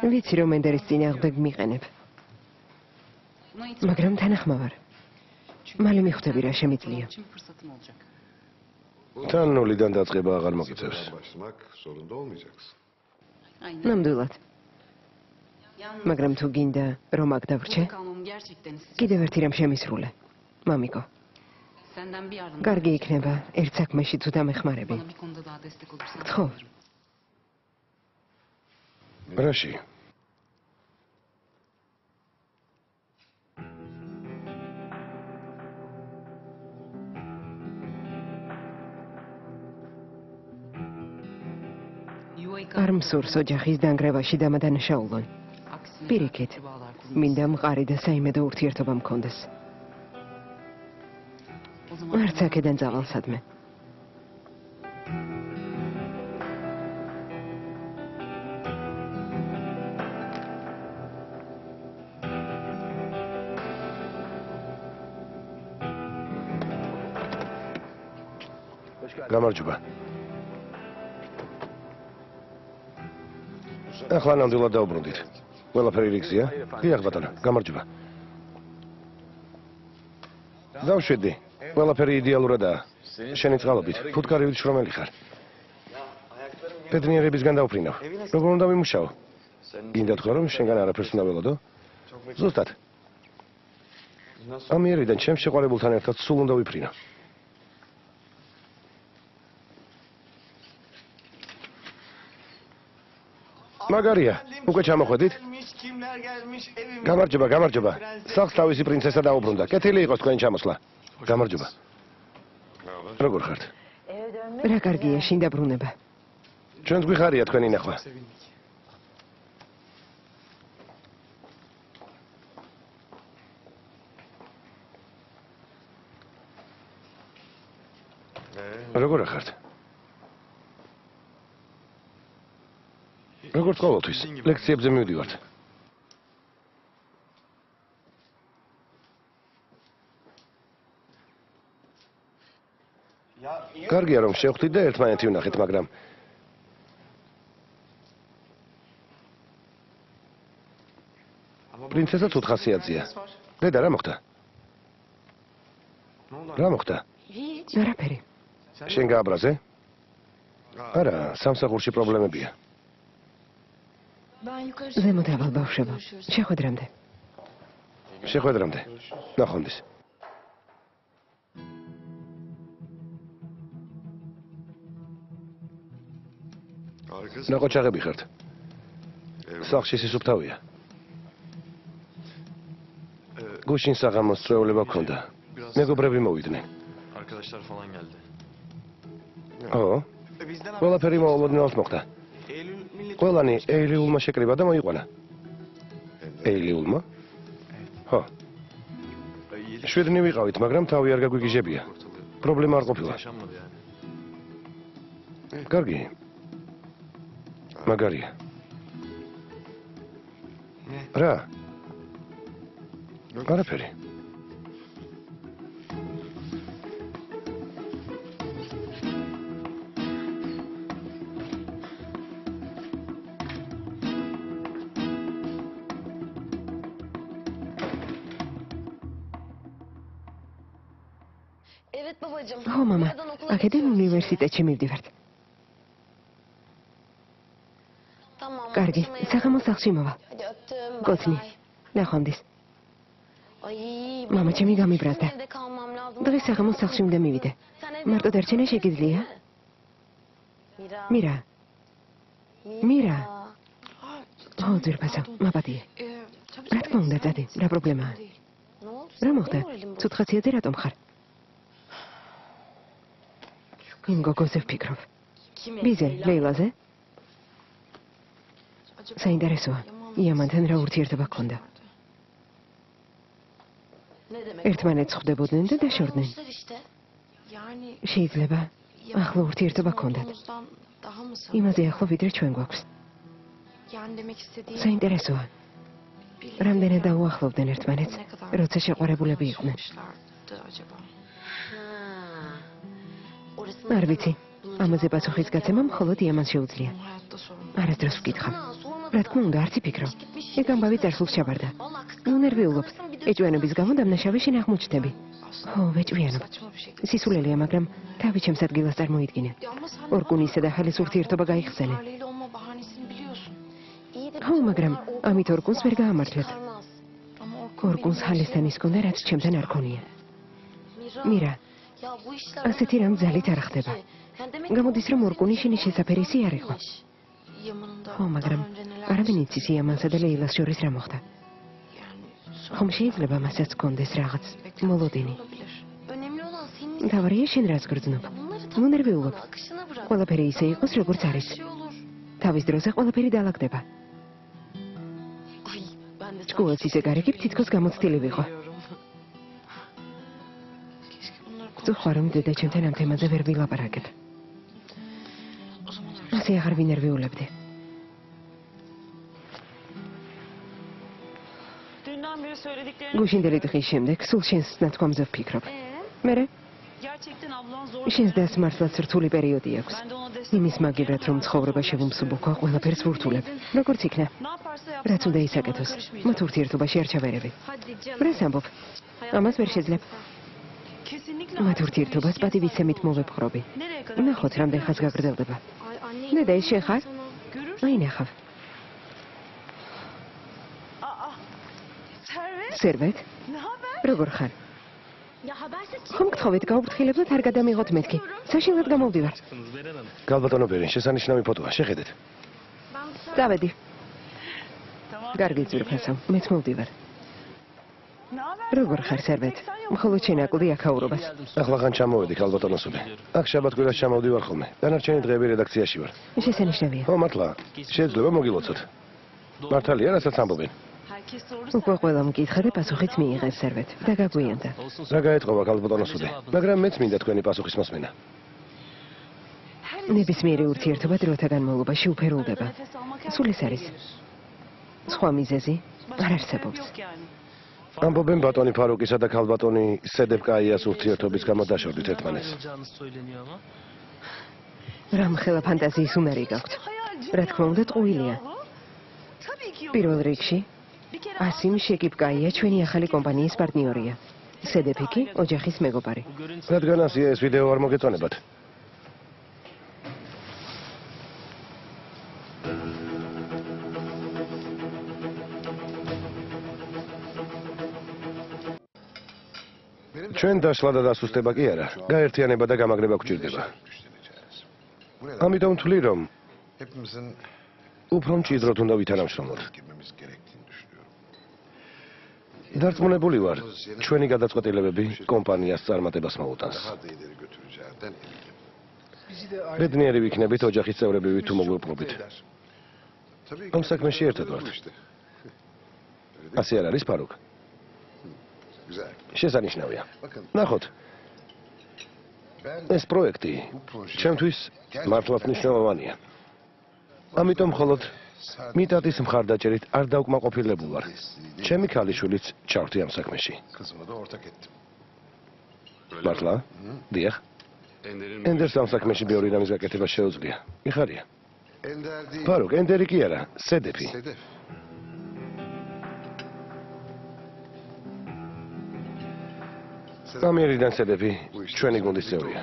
Speaker 2: ვიცი რომ ენდერის წინააღმდეგ მიყენებ. მაგრამ თანახმავარ. მალე მიხვდები რა შემიძლია.
Speaker 6: თან ნულიდან დაწყება აღარ მოგიწევს.
Speaker 2: ნამდვილად. მაგრამ თუ გინდა რომ აქ დავრჩე, კიდევ ერთი რამ შემისრულე. მამიკო. კარგი იქნება ერთ საქმეში თუ დამეხმარები. გთხოვ.
Speaker 6: რაში?
Speaker 2: მსურს ოჯახის დანგრევაში დამადანაშაულონ. პირიქით, მინდა მყარი და საიმედო ურთიერთობა მქონდეს. არც აქედან წავალსადმე.
Speaker 6: გამარჯობა. ახლა ნამდვილად დაუბრუნდით. ყველაფერი რიგზია? დიახ ბატონო, გამარჯობა. დავშვედი. ყველაფერი იდეალურადაა. შენი წყალობით, ფუტკარივით შრომელი ხარ. ბედნიერებისგან დავფრინავ. როგორ უნდა ვიმუშაო? გინდა თქვა რომ შენგან არაფერს უნდა ველოდო? ზუსტად. ამიერიდან ჩემს შეყვარებულთან ერთად სულ უნდა ვიფრინო. მაგარია, უკვე ჩამოხვედით? გამარჯობა, გამარჯობა. სახლს თავისი პრინცესა დაუბრუნდა. კეთილი იყოს თქვენი ჩამოსვლა. გამარჯობა. როგორ ხართ?
Speaker 2: რა კარგია, შინ დაბრუნება.
Speaker 6: ჩვენც გვიხარია თქვენი ნახვა. როგორ ხართ? როგორც ყოველთვის, ლექციებზე მივდივართ. კარგია რომ შევხვდით და ერთმანეთი ვნახეთ, მაგრამ პრინცესა ცუთხასიათზეა. დედა, რა მოხდა? რა მოხდა?
Speaker 2: არაფერი.
Speaker 6: შენ გააბრაზე? არა, სამსახურში პრობლემებია.
Speaker 2: ზემოთ ავალ ბავშვებო, შეხვედრამდე.
Speaker 6: შეხვედრამდე. ნახვამდის. რა ყოჩაღები ხართ? სახლში სისუფთავია. გუშინ საღამოს წვეულება გქონდა. მეგობრები მოვიდნენ.
Speaker 5: Arkadaşlar falan geldi.
Speaker 6: ო, ყველაფერი მოულოდნელად მოხდა. ყველანი ეილიულმა შეკრიბა და მოიყვანა. ეილიულმა? ხო. შვიდნი ვიყავით, მაგრამ თავი არ გაგვიგიჟებია. პრობლემა არ ყოფილა.
Speaker 5: Yaşanmadı yani.
Speaker 6: კარგი. მაგარია. რა? არაფერი.
Speaker 1: Evet babacığım.
Speaker 2: ხო, მამა,
Speaker 1: Buradan okula
Speaker 2: აქედან უნივერსიტეტში მივდივართ.
Speaker 1: Tamam.
Speaker 2: კარგი,
Speaker 1: akşama
Speaker 2: საღამოს სახლში მოვა.
Speaker 1: Hadi öptüm. Bay
Speaker 2: გოცნი.
Speaker 1: bay.
Speaker 2: ნახვამდის.
Speaker 1: Ay.
Speaker 2: მამა, ჩემი გამიბრაზდა.
Speaker 1: Evde kalmam lazım.
Speaker 2: დღეს საღამოს სახლში უნდა მივიდე.
Speaker 1: Sen evde
Speaker 2: მარტო დარჩენა შეგიძლია?
Speaker 1: Mira.
Speaker 2: მირა. მირა. ო, ძირფასო, მაპატიე. რა თქმა უნდა, წადი, რა პრობლემაა?
Speaker 1: Ne oldu?
Speaker 2: რა მოხდა? ცუთხასიათზე რატომ ხარ? იმ გოგოზე ვფიქრობ. ბიზე, ლეილაზე? საინტერესოა. იამანთან რა ურთიერთობა გქონდა?
Speaker 1: Ne demek?
Speaker 2: ერთმანეთს ხვდებოდნენ და დაშორდნენ.
Speaker 1: Olmuşlar işte. Yani
Speaker 2: შეიძლება ახლა ურთიერთობა გქონდათ.
Speaker 1: olduğumuzdan daha mı sağ?
Speaker 2: იმაზე ახლო ვიდრე ჩვენ გვაქვს.
Speaker 1: Yani demek istediğim
Speaker 2: საინტერესოა. რამდენად დაუახლოვდნენ ერთმანეთს, როცა შეყვარებულები იყვნენ.
Speaker 1: acaba? Orası
Speaker 2: არ ვიცი. ამაზე პასუხის გაცემა მხოლოდ იამანს შეუძლია.
Speaker 1: hayatta sorun.
Speaker 2: არასდროს ვკითხავ. რა თქმა უნდა, არც იფიქრო. ეგ ამბავი წარსულს ჩაბარდა. ნუ ნერვიულობ. ეჭვიანობის გამო დამნაშავე შენ აღმოჩნდები. ხო, ვეჭვიანობ.
Speaker 1: Saçma bir şekilde.
Speaker 2: სისულელია, მაგრამ თავი ჩემს ადგილას წარმოიდგინე.
Speaker 1: Ama sen
Speaker 2: ორკუნისა და ხალის ურთიერთობა გაიხსენე.
Speaker 1: haliyle olma bahanesini biliyorsun. İyi de
Speaker 2: ხო, მაგრამ ამით ორკუნს ვერ გაამართლეთ.
Speaker 1: çıkarmaz. Ama
Speaker 2: ორკუნს ხალისთან ის კონდა, რაც ჩემთან არ ქონია. მირა,
Speaker 1: Ya bu işler
Speaker 2: ასეთი რამ ძალით არ ხდება.
Speaker 1: Yani demek
Speaker 2: გამოდის რომ ორკუნი შენი შესაფერისი არ იყო.
Speaker 1: Yamanında
Speaker 2: ხო, მაგრამ
Speaker 1: daha önce neler
Speaker 2: არავინ იცის იამანსა და ლეილას შორის რა მოხდა.
Speaker 1: yani
Speaker 2: ხომ შეიძლება მასაც გქონდეს რაღაც მოლოდინი.
Speaker 1: olabilir. Önemli olan senin
Speaker 2: თავარია შენ რაც გრძნობ.
Speaker 1: bunları
Speaker 2: ნუ ნერვიულობ.
Speaker 1: akışına bırak.
Speaker 2: ყველაფერი ისე იყოს, როგორც არის.
Speaker 1: Şey olur.
Speaker 2: თავის დროზე ყველაფერი დაალაგდება.
Speaker 1: Ay ben de
Speaker 2: ჭკუელს ისე გარეკებ, თითქოს გამოცდილი ვიყო.
Speaker 1: keşke bunları
Speaker 2: წუხვა რომ დედა ჩემთან ამ თემაზე ვერ ვილაპარაკებ.
Speaker 1: o zaman
Speaker 2: ასე აღარ ვინერვიულებდი.
Speaker 8: Dünden beri söylediklerini...
Speaker 2: გუშინდელი დღის შემდეგ სულ შენს ნათქვამზე ვფიქრობ. მერე
Speaker 8: Gerçekten ablan zor...
Speaker 2: შენს დას მართლაც რთული პერიოდი აქვს.
Speaker 8: Ben de ona destek
Speaker 2: იმის მაგივრად რომ ცხოვრება შევუმსუბუქო, ყველაფერს ვურთულებ. როგორც იქნა,
Speaker 8: Ne yaparsa yapsın...
Speaker 2: რაც უნდა
Speaker 8: artık
Speaker 2: ისაკეთოს,
Speaker 8: ona karışmayacağım.
Speaker 2: მათ ურთიერთობაში არ ჩავერევი.
Speaker 1: hadi canım.
Speaker 2: რას ამბობ? ამას ვერ შეძლებ.
Speaker 8: Kesinlikle...
Speaker 2: მათ ურთიერთობას პატივისცემით მოვეპყრობი.
Speaker 8: Nereye kadar...
Speaker 2: ნახოთ, რამდენ ხანს გაგრძელდება.
Speaker 1: Ay anne.
Speaker 2: დედა, ეს შენ ხარ?
Speaker 8: Görür.
Speaker 2: აი ნახავ.
Speaker 8: Aa! Servet,
Speaker 2: სერვეთ,
Speaker 8: ne haber?
Speaker 2: როგორ ხარ?
Speaker 1: Ya habersiz
Speaker 2: ხომ გთხოვეთ გაუფრთხილებლად არ გადამიღოთ მეთქი. საშინლად გამოვდივარ.
Speaker 6: გალბატონო ბერენ, შესანიშნავი ფოტოა, შეხედეთ.
Speaker 1: ben bu sefer
Speaker 2: წავედი.
Speaker 8: Tamam.
Speaker 2: კარგი ძვირფასო, მეც მოვდივარ.
Speaker 8: Ne haber?
Speaker 2: როგორ ხარ სერვეთ? მხოლოდ შენ აკლდი აქაურობას.
Speaker 6: ახლახან ჩამოვედი გალბატონოსული. აქ შაბათ-კვირას ჩამოვდივარ ხოლმე. დანარჩენი დღეები რედაქციაში ვარ.
Speaker 2: შესანიშნავია.
Speaker 6: ო მართლა, შეიძლება მოგილოცოთ. მართალია, რასაც ამბობენ.
Speaker 8: Herkes sorursa...
Speaker 2: უკვე ყველა მკითხა და პასუხიც მიიღეს სერვეთ და გაგვიანდა.
Speaker 6: რა გაეთყობა გალბატონოსული, მაგრამ მეც მინდა თქვენი პასუხის მოსმენა.
Speaker 2: ნებისმიერი ურთიერთობა დროთა განმავლობაში უფერულდება.
Speaker 8: Nefes almak her
Speaker 2: სულ ეს
Speaker 8: şeye
Speaker 2: არის.
Speaker 8: gelir.
Speaker 2: სხვა მიზეზი არ
Speaker 8: Başka
Speaker 2: არსებობს.
Speaker 8: yok yani.
Speaker 6: ამბობენ ბატონი ფარუკისა და ქალბატონი სედეპკაიას ურთიერთობის გამო დაშორდით ერთმანეთს.
Speaker 2: რამხელა ფანტაზიის უნარი გაქვთ. რა თქმა უნდა, ტყუილია.
Speaker 8: Tabii ki yok.
Speaker 2: პირველ რიგში
Speaker 8: Bir kere
Speaker 2: ასიმ შეკიპკაია ჩვენი ახალი კომპანიის პარტნიორია. სედეფიკი ოჯახის მეგობარი.
Speaker 6: რადგან ასია ეს ვიდეო არ მოგეწონებათ? ჩვენ დაშლა და დასუსტება კი არა, გაერთიანება და გამაგრება გვჭირდება. ამიტომ ვთვლი, რომ
Speaker 9: Hepimizin
Speaker 6: უფრო მჭიდროდ უნდა ვითანამშრომლოთ.
Speaker 9: girmemiz gerektiğini düşünüyorum.
Speaker 6: დარწმუნებული ვარ, ჩვენი გადაწყვეტილებები კომპანიას წარმატებას მოუტანს.
Speaker 9: Daha da ileri götüreceğinden eminim.
Speaker 6: ბედნიერი ვიქნებით ოჯახის წევრები თუ მოგვიყვებით.
Speaker 9: Tabii
Speaker 6: ამ საქმეში ერთად ვართ.
Speaker 9: işte.
Speaker 6: ასე არ არის, ფარუკ?
Speaker 9: Güzel.
Speaker 6: შესანიშნავია.
Speaker 9: Bakın
Speaker 6: ნახოთ,
Speaker 9: ben
Speaker 6: ეს პროექტი
Speaker 9: bu projeyi
Speaker 6: ჩემთვის მართლაც მნიშვნელოვანია. ამიტომ მხოლოდ მიტატის მხარდაჭერით არ დავკმაყოფილებულ ვარ. ჩემი ქალიშვილიც ჩავთი ამ საქმეში.
Speaker 9: kızımı da ortak ettim.
Speaker 6: მართლა? დიახ. ენდერს ამ საქმეში ბევრი რამის გაკეთება შეუძლია. იხარია.
Speaker 9: Ender değil.
Speaker 6: ფარუკ, ენდერი კი არა, სედეფი.
Speaker 9: Sedef.
Speaker 6: ამიერიდან სედეფი ჩვენი გუნდის წევრია.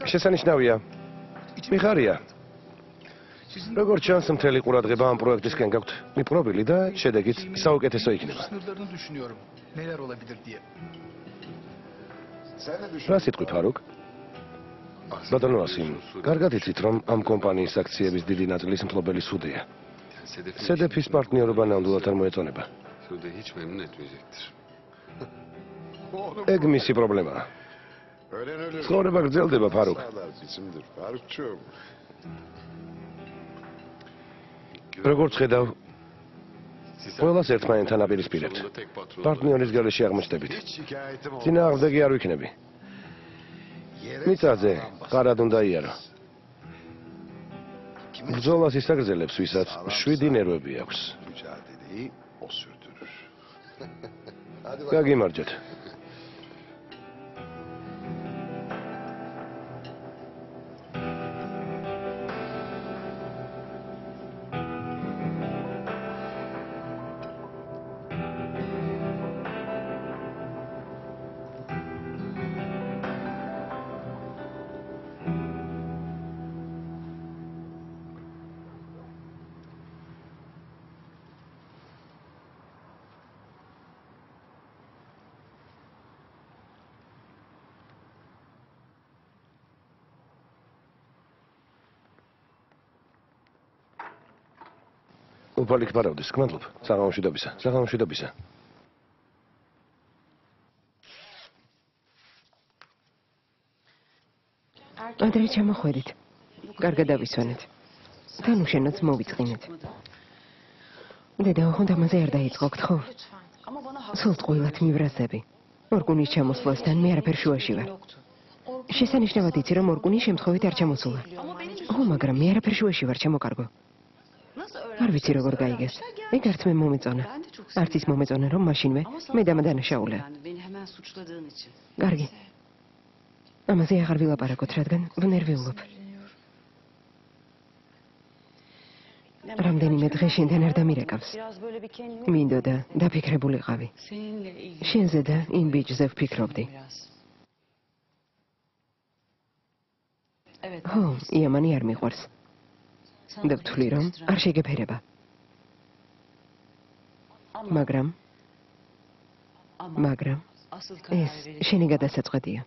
Speaker 6: შესანიშნავია. მიხარია. როგორც ჩანს, მთელი ყურადღება ამ პროექტისკენ გაქვთ მიპყრობილი და შედეგიც საუკეთესო იქნება.
Speaker 4: Sınırlarını düşünüyorum. Neler olabilir diye.
Speaker 9: Sen ne
Speaker 6: რა
Speaker 9: düşünüyorsun?
Speaker 6: სიტყვი ფარუკ? ბატონო ასიმ, კარგად იცით, რომ ამ კომპანიის აქციების დიდი ნაწილის მფლობელი სუდია. სედეფის პარტნიორობა ნამდვილად არ მოეწონება.
Speaker 10: Sude hiç memnun etmeyecektir.
Speaker 6: ეგ მისი პრობლემაა.
Speaker 9: Ölen ölür.
Speaker 6: ცხოვრება გრძელდება, ფარუკ.
Speaker 9: Sağlar bizimdir. Farukçum.
Speaker 6: როგორც ხედავ, ყველას ერთმანეთთან აპირისპირებთ. პარტნიორის გარეშე აღმოჩნდებით.
Speaker 9: Hiç şikayetim olmaz.
Speaker 6: წინააღმდეგი არ ვიქნები.
Speaker 9: Yere
Speaker 6: მიწაზე
Speaker 9: sağlam bas.
Speaker 6: ყარად უნდა იარო.
Speaker 9: Kimin
Speaker 6: ბრძოლას ის აგრძელებს, ვისაც 7 ნერვები აქვს.
Speaker 9: mücadeleyi o sürdürür. Hadi bakalım.
Speaker 6: გაგიმარჯოთ. უფალი გფარავდეს, გმადლობ. საღამომშვიდობისა. საღამომშვიდობისა.
Speaker 2: ადრე ჩამოხვედით. კარგად დავისვენეთ. თან უშენოც მოვიწყინეთ. დედა, ოღონდ ამაზე არ დაიწყო, გთხოვ. სულ ტყუილად მივრაზები. ორკუნის ჩამოსვლასთან მე არაფერ შუაში ვარ. შესანიშნავად იცი, რომ ორკუნი შემთხვევით არ ჩამოსულა. ო, მაგრამ მე არაფერ შუაში ვარ, ჩამოკარგო. არ ვიცი როგორ გაიგეს. ეგ არც მე მომეწონა. არც ის მომეწონა, რომ მაშინვე მე დამადანაშაულე. კარგი. ამაზე აღარ ვილაპარაკოთ, რადგან ვნერვიულობ. რამდენიმე დღე შენთან არ დამირეკავს. მინდოდა დაფიქრებულიყავი. შენზე და იმ ბიჭზე ვფიქრობდი. ხო, იამანი არ მიყვარს. და ვთვლი, რომ არ შეგეფერება. მაგრამ ეს შენი გადასაწყვეტია.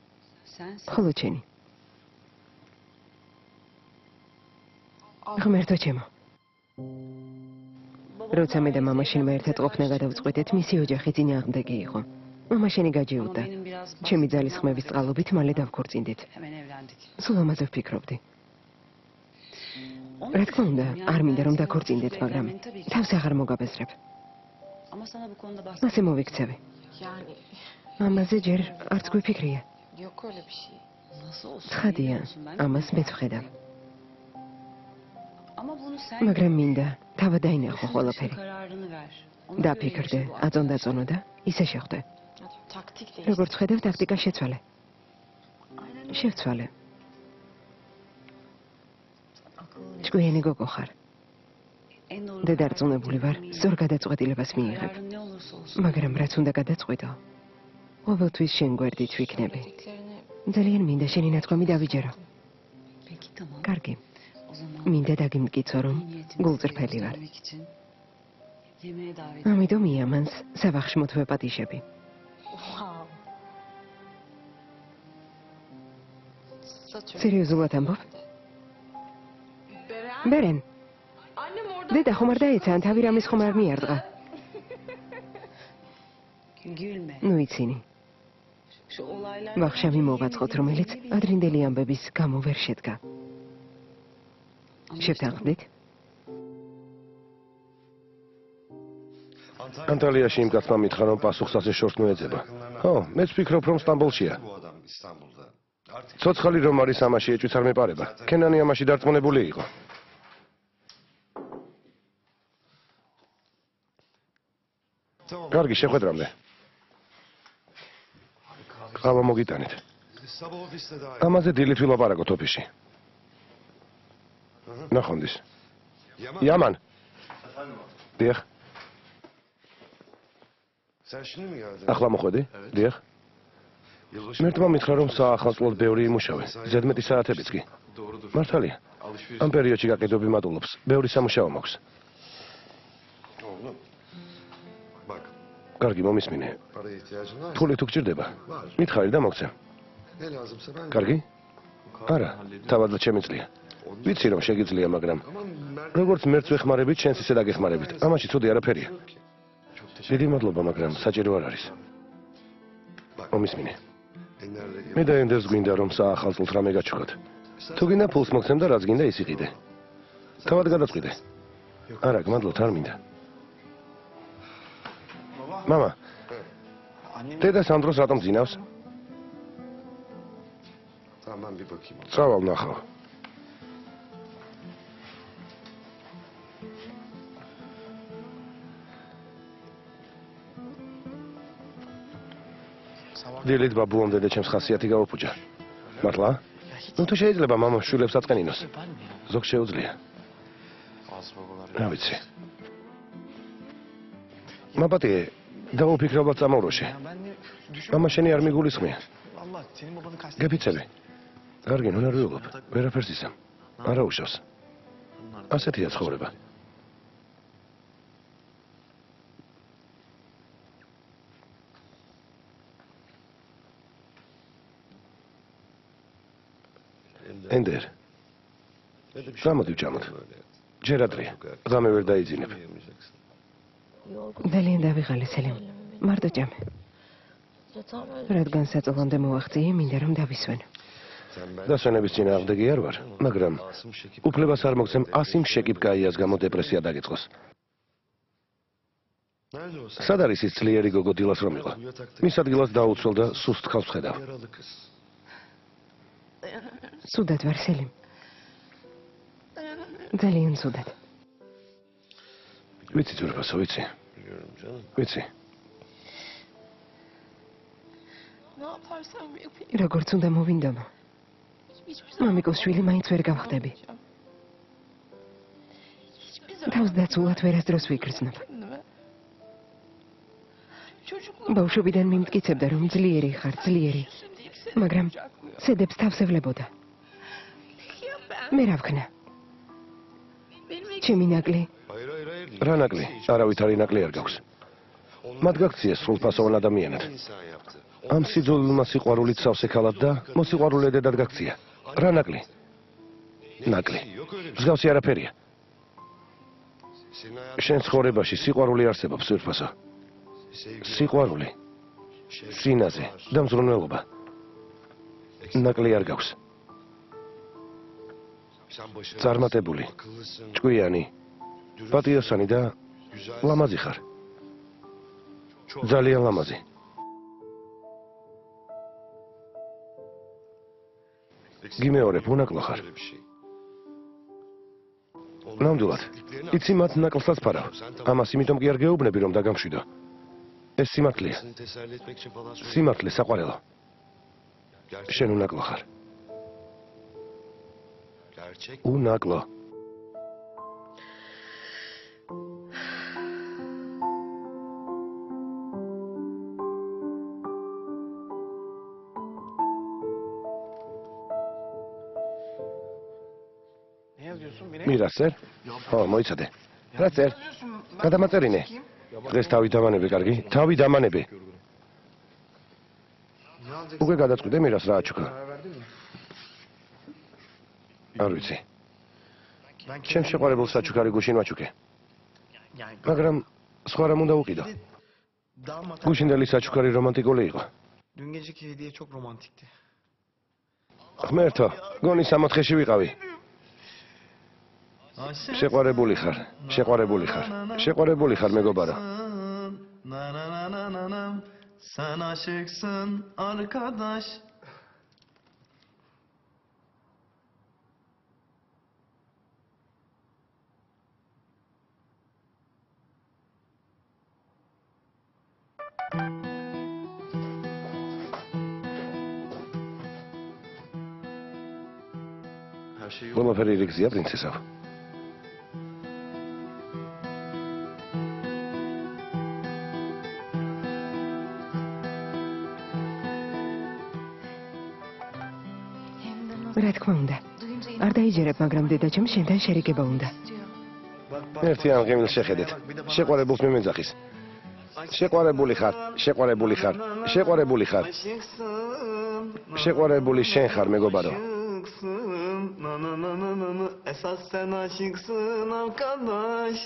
Speaker 2: ხოლო ჩენი. ღმერთო ჩემო. როცა მე და მამა შენმა ერთად ყოფნა გადავწყვეტეთ, მისი ოჯახი წინააღმდეგი იყო. მამა შენი გაჯიუტა. ჩემი ძალის ხმების წყალობით მალე დავქორწინდით. სულ ამაზე ვფიქრობდი. რა თქმა უნდა, არ მინდა რომ დაქორწინდეთ, მაგრამ თავს აღარ მოგაბეზრებ. ასე მოვიქცევი. ამაზე ჯერ არც გვიფიქრია. ცხადია, ამას მეც ვხედავ. მაგრამ მინდა თავად დაინახო ყველაფერი. დაფიქრდე, აწონდაწონო და ისე შეხვდე. როგორც ხედავ, ტაქტიკა შეცვალე. შევცვალე. ჭკვიანი გოგო ხარ. დედარწმუნებული ვარ, სწორ გადაწყვეტილებას მიიღებ. მაგრამ რაც უნდა გადაწყვეტო, ყოველთვის შენ გვერდით ვიქნები. ძალიან მინდა შენი ნათქვამი დავიჯერო. კარგი. მინდა დაგიმტკიცო, რომ გულწრფელი ვარ. ამიტომ იამანს სავახში მotვეპატიშები. სერიოზულად ამბობ? ბერენ. დედა ხომ არ დაეცა, ან თავი რამის ხომ არ მიარდღა? ნუ იცინი. ვახშამი მოვაწყოთ, რომელიც ადრინდელი ამბების გამო ვერ შედგა. შევთანხმდით?
Speaker 6: ანტალიაში იმ კაცმა მითხრა, რომ პასუხს ასე შორს მოეძება. ხო, მეც ვფიქრობ, რომ სტამბოლშია. ცოცხალი რომ არის ამაში ეჭვიც არ მეპარება. ქენანი ამაში დარწმუნებული იყო. კარგი, შეხვედრამდე. ყავა მოგიტანეთ. ამაზე დილით ვილაპარაკოთ ოფისში. ნახონდის. იამან. დიახ. ახლა მოხვედი? დიახ. მერტმა მითხრა, რომ საახალწლოდ ბევრი იმუშავე. ზედმეტი საათებიც კი. მართალია. ამ პერიოდში გაყიდვები მატულობს. ბევრი სამუშაო მაქვს. კარგი, მომისმინე. თული თუ გჭირდება? მითხარი და მოგცემ. კარგი? არა, თავადაც შემიძლია. ვიცი რომ შეგიძლია, მაგრამ როგორც მერც ვეხმარებით, შენც ისე დაგეხმარებით. ამაში ცუდი არაფერია. დიდი მადლობა, მაგრამ საჭირო არ არის. მომისმინე. მე და ენდერს გვინდა რომ საახალწლოდ რამე გაჩვქოთ. თუ გინდა ფულს მოგცემ და რაც გინდა ის იყიდე. თავად გადაწყვიტე. არა, გმადლობთ, არ მინდა. მამა. დედა სამ დროს რატომ ძინავს? წავალ ნახავ. დილით ბაბუამ დედა ჩემს ხასიათი გაუფუჭა. მართლა? ნუ თუ შეიძლება მამა შვილებს აწყენინოს. ზოგ შეუძლია. რა ვიცი. მაპატიე, დაუფიქრებად წამოვროში. მამა შენი არ მიგულისხმია. გეფიცები. კარგი, ნუ ნერვიულობ. ვერაფერს ისამ. არა უშავს. ასეთია ცხოვრება. ენდერ. გამოდი ვჭამოთ. ჯერ ადრეა. ღამე ვერ დაიძინებ.
Speaker 2: ძალიან დავიღალე, სელიმ. მარტო ჭამე. რადგან საწოლამდე მოვახციე, მინდა რომ დავისვენო.
Speaker 6: დასვენების წინააღმდეგი არ ვარ, მაგრამ უფლებას არ მოგცემ ასიმ შეკიპკაიას გამო დეპრესია დაგიწყოს. სად არის ის ძლიერი გოგო დილას რომ იყო? მის ადგილას დაუცველ და სუსტ ხალხს ხედავ.
Speaker 3: სუდად ვარ, სელიმ. ძალიან სუდად.
Speaker 6: ვიცი ძვირფასო, ვიცი. ვიცი.
Speaker 1: Ne yaparsam yapayım.
Speaker 3: როგორც უნდა მოვინდომო. მამიკოს შვილი მაინც ვერ გავხდები. თავს დაცულად ვერასდროს ვიგრძნობ. ბავშვობიდან მიმტკიცებდა, რომ ძლიერი ხარ, ძლიერი. მაგრამ ცედებს თავს ევლებოდა. მე რა ვქნა? ჩემი ნაკლი.
Speaker 6: რა ნაკლი? არავითარი ნაკლი არ გაქვს. მათ გაქციეს სრულფასოვან ადამიანად. ამ სიძულვილმა სიყვარულით სავსე ქალად და მოსიყვარულე დედად გაქცია. რა ნაკლი? ნაკლი. მსგავსი არაფერია. შენ ცხოვრებაში სიყვარული არსებობს, ძვირფასო. სიყვარული, სინაზე და მზრუნველობა. ნაკლი არ გაქვს. წარმატებული, ჭკვიანი, პატიოსანი და ლამაზი ხარ. ძალიან ლამაზი. გიმეორებ, უნაკლო ხარ. ნამდვილად, იცი მათ ნაკლსაც ფარავ. ამას იმიტომ კი არ გეუბნები, რომ დაგამშვიდო. ეს სიმართლეა. სიმართლე საყვარელო. შენ უნაკლო ხარ. უნაკლო. მირა წერ? ხო, მოიცადე. რა წერ? გადამაწერინე. დღეს თავი დამანები, კარგი? თავი დამანები. უკვე გადაწყვიტე მირას რა აჩუქა? არ ვიცი. ჩემ შეყვარებულ საჩუქარი გუშინ ვაჩუქე. მაგრამ სხვა რამ უნდა უყიდო. გუშინდელი საჩუქარი რომანტიკული იყო.
Speaker 5: Dün geceki hediye çok romantikti.
Speaker 6: ღმერთო, გონი 64-ში ვიყავი. შეყვარებული ხარ, შეყვარებული ხარ. შეყვარებული ხარ, მეგობარო.
Speaker 5: Sen aşıksın arkadaş.
Speaker 6: ყველაფერი რიგზია, პრინცესა.
Speaker 3: რა თქმა უნდა. არ დაიჯერებ, მაგრამ დედაჩემ შენთან შერიგება უნდა.
Speaker 6: ერთი ამ ღიმილს შეხედეთ. შეყვარებულს მიმეძახის. შეყვარებული ხარ, შეყვარებული ხარ, შეყვარებული ხარ. შეყვარებული შენ ხარ, მეგობარო.
Speaker 5: Esas sen aşıksın arkadaş.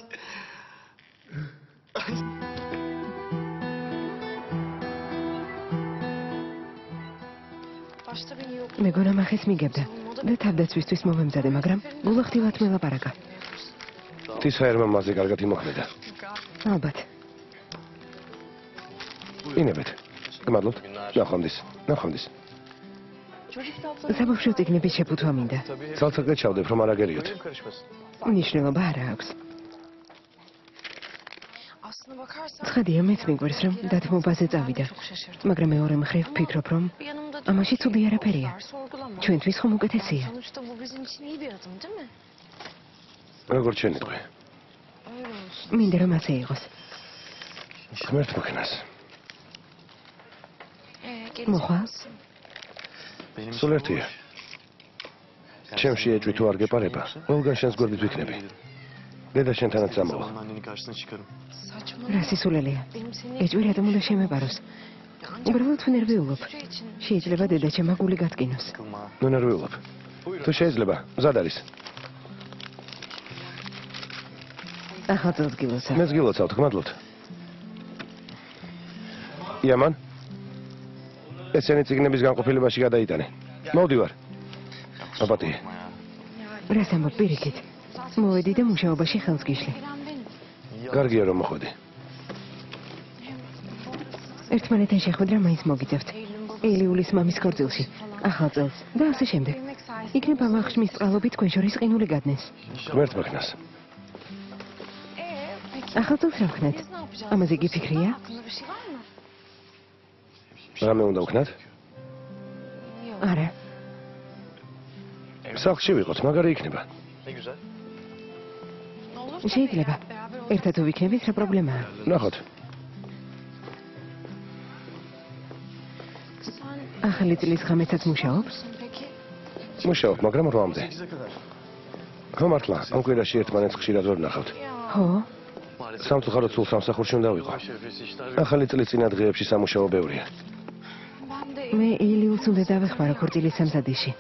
Speaker 1: Başta beni yok.
Speaker 3: მეგონა მახეს მიგებდა და თავდაცვისთვის მომემზადე, მაგრამ გულახდილად მელაპარაკა.
Speaker 6: თისაერმა მასზე კარგად იმოქმედა.
Speaker 3: ალბათ.
Speaker 6: ინებეთ. გმადლობთ. ნახვამდის. ნახვამდის.
Speaker 3: საბავშვო წიგნების შეფუთვა მინდა.
Speaker 6: ცალ-ცალკე ჩავდებ, რომ არ აგერიოთ.
Speaker 3: მნიშვნელობა არ აქვს.
Speaker 1: Aslına bakarsan
Speaker 3: ცხადია, მეც მიგვერს, რომ დათმობაზე წავიდა.
Speaker 1: çok şaşırdım.
Speaker 3: მაგრამ მეორე მხრივ ვფიქრობ, რომ
Speaker 1: Yanımda
Speaker 3: ამაში ცუდი არაფერია.
Speaker 1: var, sorgulama.
Speaker 3: ჩვენთვის ხომ უკეთესია.
Speaker 1: Sonuçta bu bizim için iyi bir adım, değil mi?
Speaker 6: როგორ შენიტყვი?
Speaker 1: Öyle olsun.
Speaker 3: მინდა რომ ასე იყოს.
Speaker 6: ღმერთ მოქნას.
Speaker 3: მოხვა?
Speaker 6: სულ ერთია. ჩემში ეჭვი თუ არ გეპარება, ყველგან შენს გვერდით ვიქნები. დედა შენთანაც წამოვა.
Speaker 5: Annenin karşısına çıkarım.
Speaker 1: Saçma.
Speaker 3: რა სისულელეა.
Speaker 1: Benim seni
Speaker 3: ეჭვი რატომ უნდა შემეპაროს? უბრალოდ ვნერვიულობ.
Speaker 1: süre için
Speaker 3: შეიძლება დედაჩემ აგული გატკინოს.
Speaker 5: Kılma.
Speaker 6: ნუ ნერვიულობ. თუ შეიძლება, მზად არის.
Speaker 3: ახალ წელს გილოცავ.
Speaker 6: მეც გილოცავთ, გმადლობთ. იამან. ესენი ციგნების განყოფილებაში გადაიტანე. მოვდივარ. აბატი,
Speaker 2: რას ამბობ პირიქით? მოვედი და მუშაობაში ხელს გიშლი.
Speaker 6: კარგია რომ მოხვედი.
Speaker 2: ერთმანეთთან შეხვედრა მაინც მოგიწევთ. ელიულის მამის ქორწილში, ახალ წელს და ასე შემდეგ. იქნება ვახშმის წყალობით თქვენ შორის ყინული გადნეს.
Speaker 6: ღმერთ მაქნას.
Speaker 2: ახალ წელს რა ვქნათ? ამაზე გიფიქრია?
Speaker 6: რამე უნდა ვქნათ?
Speaker 2: არა.
Speaker 6: სახლში ვიყოთ, მაგარი იქნება.
Speaker 2: შეიძლება. ერთად თუ ვიქნებით, რა პრობლემაა?
Speaker 6: ნახოთ.
Speaker 2: ახალი წლის ღამესაც მუშაობს?
Speaker 6: მუშაობ, მაგრამ 8-მდე. ხო მართლა, ამ კვირაში ერთმანეთს ხშირად ვერ ვნახავთ.
Speaker 2: ხო.
Speaker 6: სამწუხაროდ სულ სამსახურში უნდა ვიყო. ახალი წლის წინა დღეებში სამუშაო ბევრია.
Speaker 2: მე ელიულს უნდა დავეხმარო ქორწილის სამზადისში.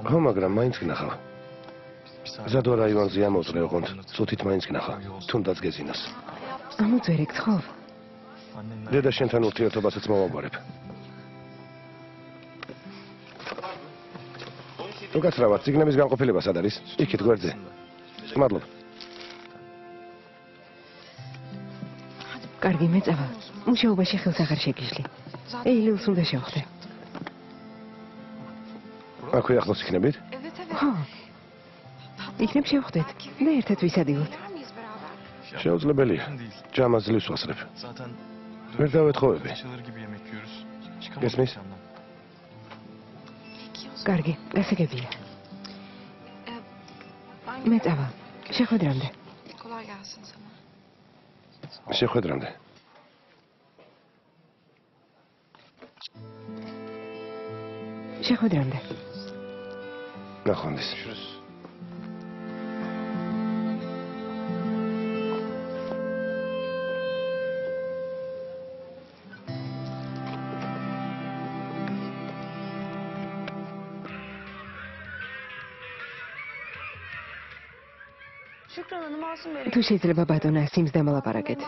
Speaker 6: ხო, მაგრამ მაინც გნახავ. ზადო რაიონზე ამოწრე ოღონდ, წუთით მაინც გნახავ, თუნდაც გეზინოს.
Speaker 2: ამოც ვერ ეკითხავ?
Speaker 6: დედა შენთან ურთიერთობასაც მოვაგვარებ. უკაცრავად, ციგნების განყოფილება სად არის? იქით გვერდზე. მადლობ.
Speaker 2: კარგი, მეწავა. მუშაობაში ხელს აღარ შეგიშლი. ელიულს უნდა შევხვდე.
Speaker 6: აქვე ახლოს იქნებით?
Speaker 2: ხო. იქნებ შევხვდეთ და ერთად ვისადილოთ.
Speaker 6: შეუძლებელია. ჯამას ძლივს ვასრებ. ვერ დავეთხოვები. გესმის?
Speaker 2: კარგი, გასაგებია. მეწავა. შეხვედრამდე.
Speaker 6: შეხვედრამდე.
Speaker 2: შეხვედრამდე.
Speaker 6: ნახვამდის.
Speaker 2: თუ შეიძლება ბატონ ასიმს დამალაპარაკეთ.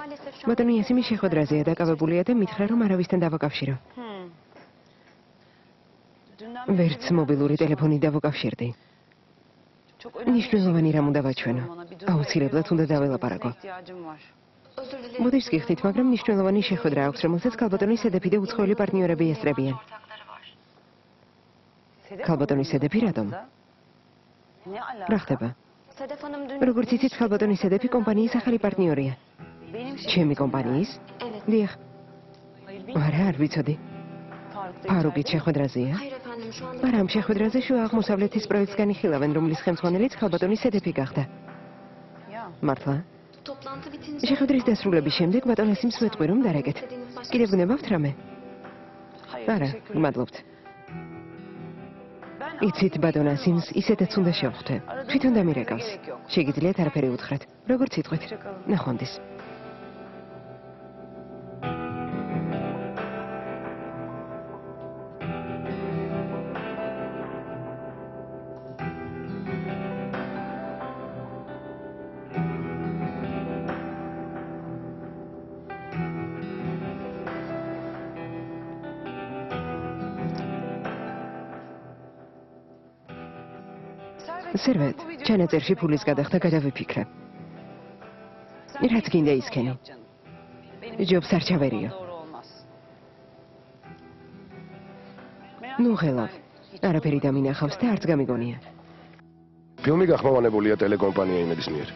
Speaker 2: ბატონი ასიმი შეხვედრაზეა დაკავებულია და მითხრა რომ არავისთან დავაკავშირო. ვერც მობილური ტელეფონი დავაკავშირდი. მნიშვნელოვანი რამ უნდა ვაჩვენო. აუცილებლად უნდა დაველაპარაკო. მოდეშს გიხდით, მაგრამ მნიშვნელოვანი შეხვედრა აქვს, რომელსაც ქალბატონი სედეფი და უცხოელი პარტნიორები ესწრებიან. ქალბატონი სედეფი რატომ? რა ხდება? როგორც იცით, ქალბატონი სედეფი კომპანიის ახალი პარტნიორია. ჩემი კომპანიის? დიახ. არა, არ ვიცოდი. ფარუგით შეხვედრაზეა? არა, ამ შეხვედრაზე შუა აღმოსავლეთის პროექტს განიხილავენ, რომლის ხელმძღვანელიც ქალბატონი სედეფი გახდა. მართლა? შეხვედრის დასრულების შემდეგ ბატონ ასიმს ვეთყვი რომ დარეკეთ. კიდევ გნებავთ რამე? არა, გმადლობთ. იცით ბატონ ასიმს ისედაც უნდა შევხვდე. თვითონ დამირეკავს. შეგიძლიათ არაფერი უთხრათ. როგორც იტყვით. ნახვამდის. სერვეთ, ჩანაწერში ფულის გადახდა გადავიფიქრე. რაც გინდა ისქენი. ჯობს არ ჩავერიო. ნუ ხელავ. არაფერი დამინახავს და არც გამიგონია.
Speaker 6: ფილმი გახმოვანებულია ტელეკომპანია იმედის მიერ.